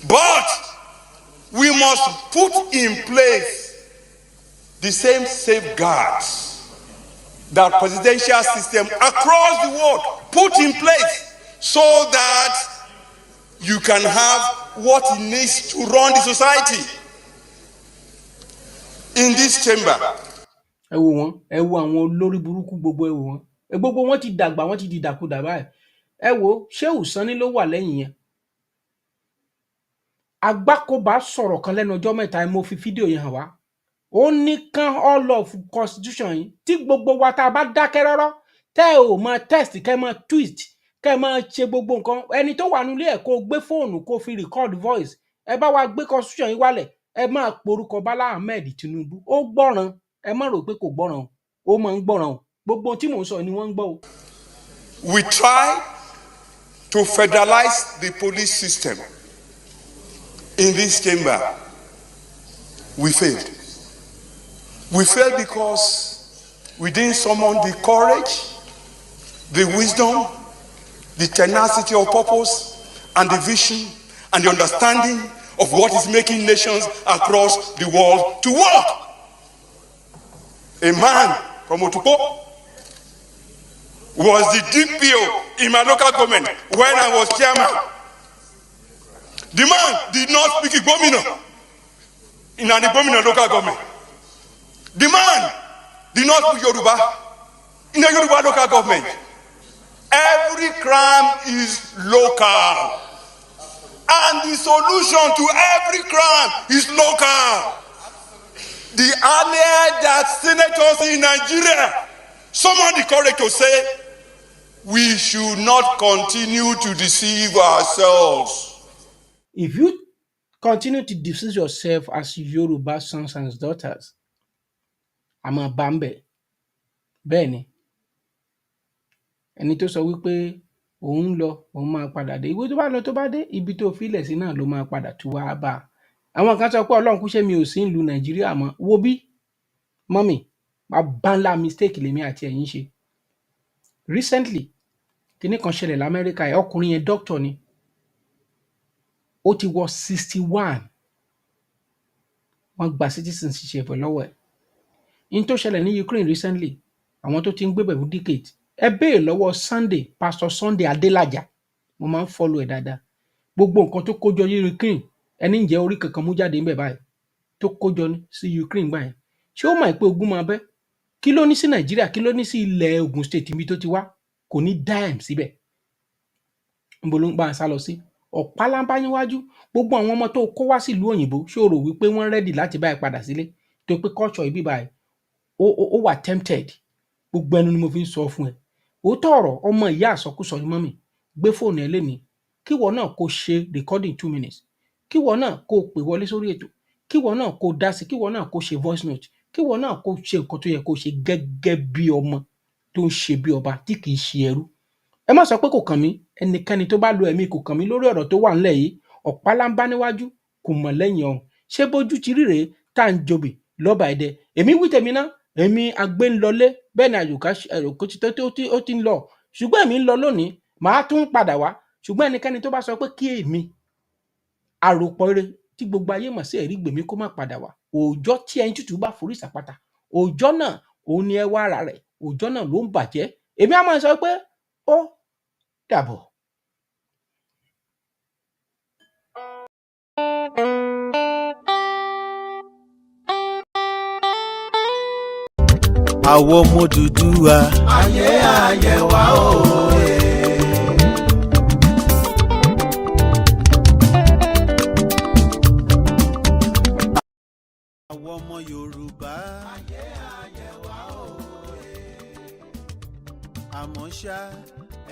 But we must put in place the same safeguards that presidential system across the world put in place so that you can have what it needs to run the society. In this chamber. Ẹ wo wọn, ẹ wo àwọn olórí burúkú gbogbo, ẹ wo wọn. Gbogbo wọn ti dàgbà, wọn ti dìdàkudà báyìí. Ẹ wo Shehu Sani ló wà lẹ́yìn yẹn. Agbákòbá sọ̀rọ̀ kan lẹ́nu ọjọ́ mẹ́ta, mo fi fídíò yẹn hàn wá. Ó ní kán all of constitution yìí tí gbogbo wa tá a bá dákẹ́ rọ́rọ́ tẹ́ ò máa test kẹ́ máa twist kẹ́ máa ṣe gbogbo nǹkan. Ẹni tó wà nílé ẹ̀ kó gbé fóònù kó fi record voice. Ẹ bá wa gbé constitution yìí wálẹ̀. Ẹ máa porúkọ Bọ́lá Ahmed Tinubu. Ó gbọ́ràn. Ẹ má rò pé kò gbọ́ràn o. Ó máa ń gbọ́ràn o. Gbogbo tí mò ń sọ ni wọ́n ń gbọ́ o. We try to federalize the police system in this chamber. We failed. We failed because we didn't summon the courage, the wisdom, the tenacity of purpose, and the vision, and the understanding of what is making nations across the world to work. A man from Otupo was the DPO in my local government when I was chairman. The man did not speak Igbo in an Igbo local government. The man did not speak Yoruba in a Yoruba local government. Every crime is local. And the solution to every crime is local. The earlier that senators in Nigeria summoned the courage to say, we should not continue to deceive ourselves. If you continue to deceive yourself as Yoruba sons and daughters, I'm a bambe. Bẹ́ẹ̀ni, ẹni tó sọ wípé òun lọ, òun máa padà dé. Ìwé tó bá lọ tó bá dé, ibi tó filẹ̀ sí náà ló máa padà tú wá bá. Àwọn kan sọ pé Ọlọ́run kú ṣé mi ò sí ìlú Nàìjíríà mọ́. Wo bí, mọ́mì, máa bá ńlá mistake lèmi àti ẹ̀yin ṣe. Recently, kíní kan ṣẹlẹ̀ l'Amẹ́ríkà ẹ̀, ọkùnrin yẹn doctor ni. Ó ti wọ 61. Wọ́n gba citizenship lọ́wọ́ ẹ̀. In tó ṣẹlẹ̀ ní Ukraine recently, àwọn tó ti ń gbé bẹ̀rù decade. Ẹ béè lọ́wọ́ Sunday, Pastor Sunday Adélájà. Mo máa ń follow ẹ̀ dáadáa. Gbogbo nǹkan tó kójọ ní Ukraine, ẹni ń jẹ́ orí kankan mú jáde ńbẹ̀ báyìí. Tó kójọ ní sí Ukraine báyìí. Ṣé ó mọ̀ pé ogun máa bẹ́? Kí ló ní sí Nàìjíríà? Kí ló ní sí ilẹ̀ Ogun State ibi tó ti wá? Kò ní dime síbẹ̀. Níbo ló ń bá a sá lọ sí? Ọ̀pálábá níwájú. Gbogbo àwọn ọmọ tó kó wá sílùú òyìnbó ṣé o rò wípé wọ́n ready láti bá ẹ padà sílé? Tó pé culture ibi báyìí ó wà tempted. Gbogbo ẹnu ni mo fi ń sọ fún ẹ. Òótọ́ ọ̀rọ̀ ọmọ ìyá àsọkúsọ ni mọ́mì. Gbé fóònù ẹ lénìí. Kíwọ náà kó ṣe recording 2 minutes. Kíwọ náà kó pè wọlé sórí ètò. Kíwọ náà kó dá sí. Kíwọ náà kó ṣe voice note. Kíwọ náà kó ṣe nǹkan tó yẹ kó ṣe gẹ́gẹ́ bí ọmọ tó ń ṣe bí ọba tí kì í ṣe ẹrú. Ẹ má sọ pé kò kàn mí. Ẹnikẹ́ni tó bá lo ẹ̀mí kò kàn mí lórí ọ̀rọ̀ tó wà ńlẹ̀ yìí. Ọ̀pálábá níwájú kò mọ̀ lẹ́yìn ọ̀hún. Ṣé bójú ti rí rèé tá à ń jobì lọ́ba ẹ̀dẹ? Èmi wí tèmi ná. Èmi agbénlọlé bẹ́ẹ̀ ni àyòkó ó ti ń lọ. Ṣùgbọ́n èmi ń lọ lónìí. Màá tún padà wá. Ṣùgbọ́n ẹnikẹ́ni tó bá sọ pé kí èmi àròpọ̀ ire tí gbogbo ayé mọ̀ sí ẹ̀rí gbèmí kó má padà wá. Òòjọ́ tí ẹyin tútù bá forí sàpàtà. Òòjọ́ náà òun ni ẹ wá ara rẹ̀. Òòjọ́ náà ló ń bàjẹ́. Èmi á máa sọ pé ó dàbọ̀. Àwọn ọmọ Odùduwà. Ayé ayé wa òye. Àwọn ọmọ Yorùbá. Ayé ayé wa òye. Àmọ́ ṣá,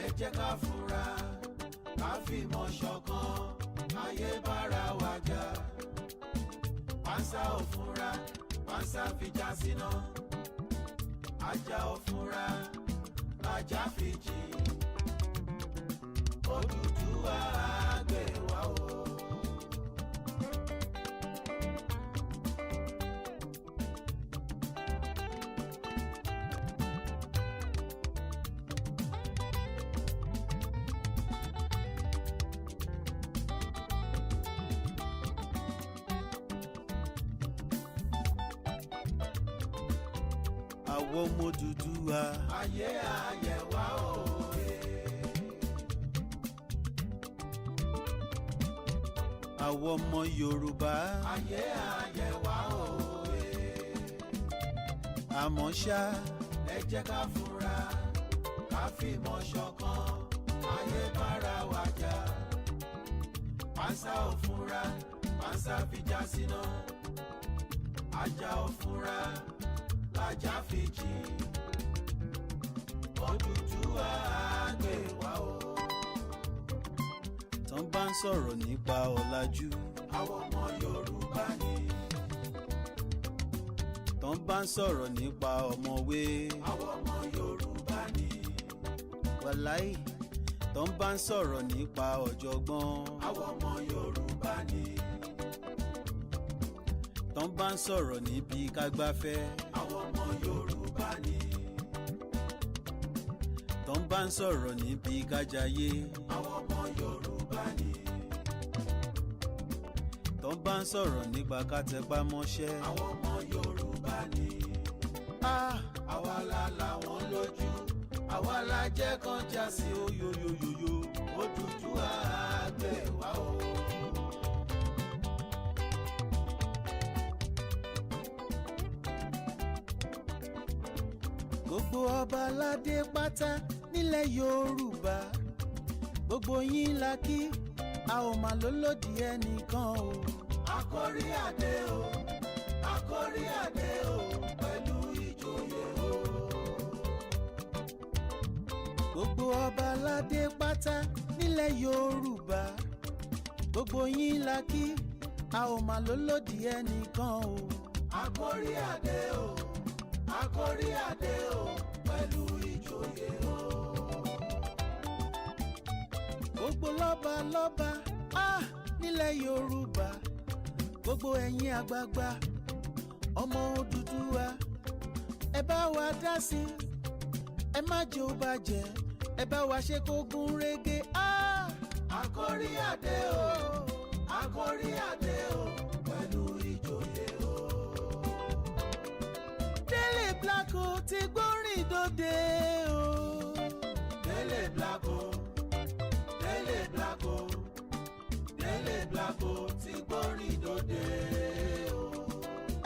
ẹ jẹ́ ká fura, ká fìmọ̀ ṣọ̀kan, ayé bára wa jà. Pàṣà ò fura, pàṣà fi já síná. Ajá ò fura, ajá fi jì. Odùduwà gbè wá o. àwọn ọmọ Odùduwà. ayé ayé wa òye. àwọn ọmọ Yorùbá. ayé ayé wa òye. àmọ́ ṣá ẹ jẹ́ ká fura ká fìmọ̀ ṣọ̀kan ayé bára wa jà. Pàṣà ò fura pàṣà fìjà síná. Ajá ò fura lájà fìjì. Odùduwà gbè wá o. Tán bá ń sọ̀rọ̀ nípa ọ̀làjú. àwọn ọmọ Yorùbá ni. Tán bá ń sọ̀rọ̀ nípa ọ̀mọ̀wé. àwọn ọmọ Yorùbá ni. Wàláì tán bá ń sọ̀rọ̀ nípa ọ̀jọ̀gbọ́n. àwọn ọmọ Yorùbá ni. Tán bá ń sọ̀rọ̀ níbi kágbáfẹ́. àwọn ọmọ Yorùbá ni. Tán bá ń sọ̀rọ̀ níbi kájayé. àwọn ọmọ Yorùbá ni. Tán bá ń sọ̀rọ̀ nípa kátẹpá mọ́ṣẹ́. àwọn ọmọ Yorùbá ni. àwa la làwọn lójú àwa la jẹ́ kan já sí oyoyoyoyo. Odùduwà gbè wá o. gbogbo ọba aládé pátá nílẹ̀ Yorùbá gbogbo yín la kí a ò mà lólòdì ẹnìkan o. àkórí adé o àkórí adé o pẹ̀lú ìjòyè o. gbogbo ọba aládé pátá nílẹ̀ Yorùbá gbogbo yín la kí a ò mà lólòdì ẹnìkan o. àkórí adé o àkórí adé o pẹ̀lú ìjòyè o. gbogbo lọ́ba lọ́ba nílẹ̀ Yorùbá gbogbo ẹ̀yin àgbààgbà ọmọ Odùduwà ẹ bá wa dá sí ẹ má jẹ́ ó bàjẹ́ ẹ bá wa ṣe kó gún régé. àkórí adé o àkórí adé o pẹ̀lú ìjòyè o. Délé Blanco ti gbórin dòde o. Délé Blanco Délé Blanco Délé Blanco ti gbórin dòde o.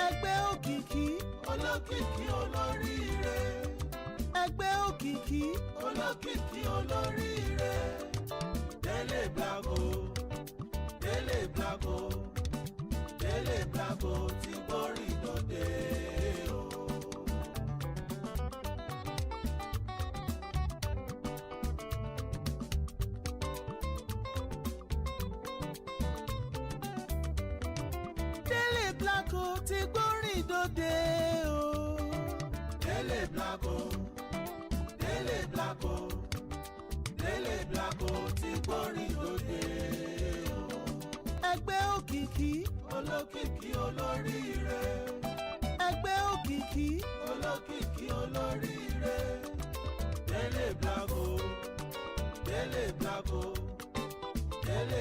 ẹgbẹ́ òkìkí olókìkí olóríire. ẹgbẹ́ òkìkí olókìkí olóríire. Délé Blanco Délé Blanco Délé Blanco ti gbórin dòde o. Délé Blanco ti gbórin dòde o. Délé Blanco Délé Blanco Délé Blanco ti gbórin dòde o. ẹgbẹ́ òkìkí olókìkí olóríire. ẹgbẹ́ òkìkí olókìkí olóríire. Délé Blanco Délé Blanco Délé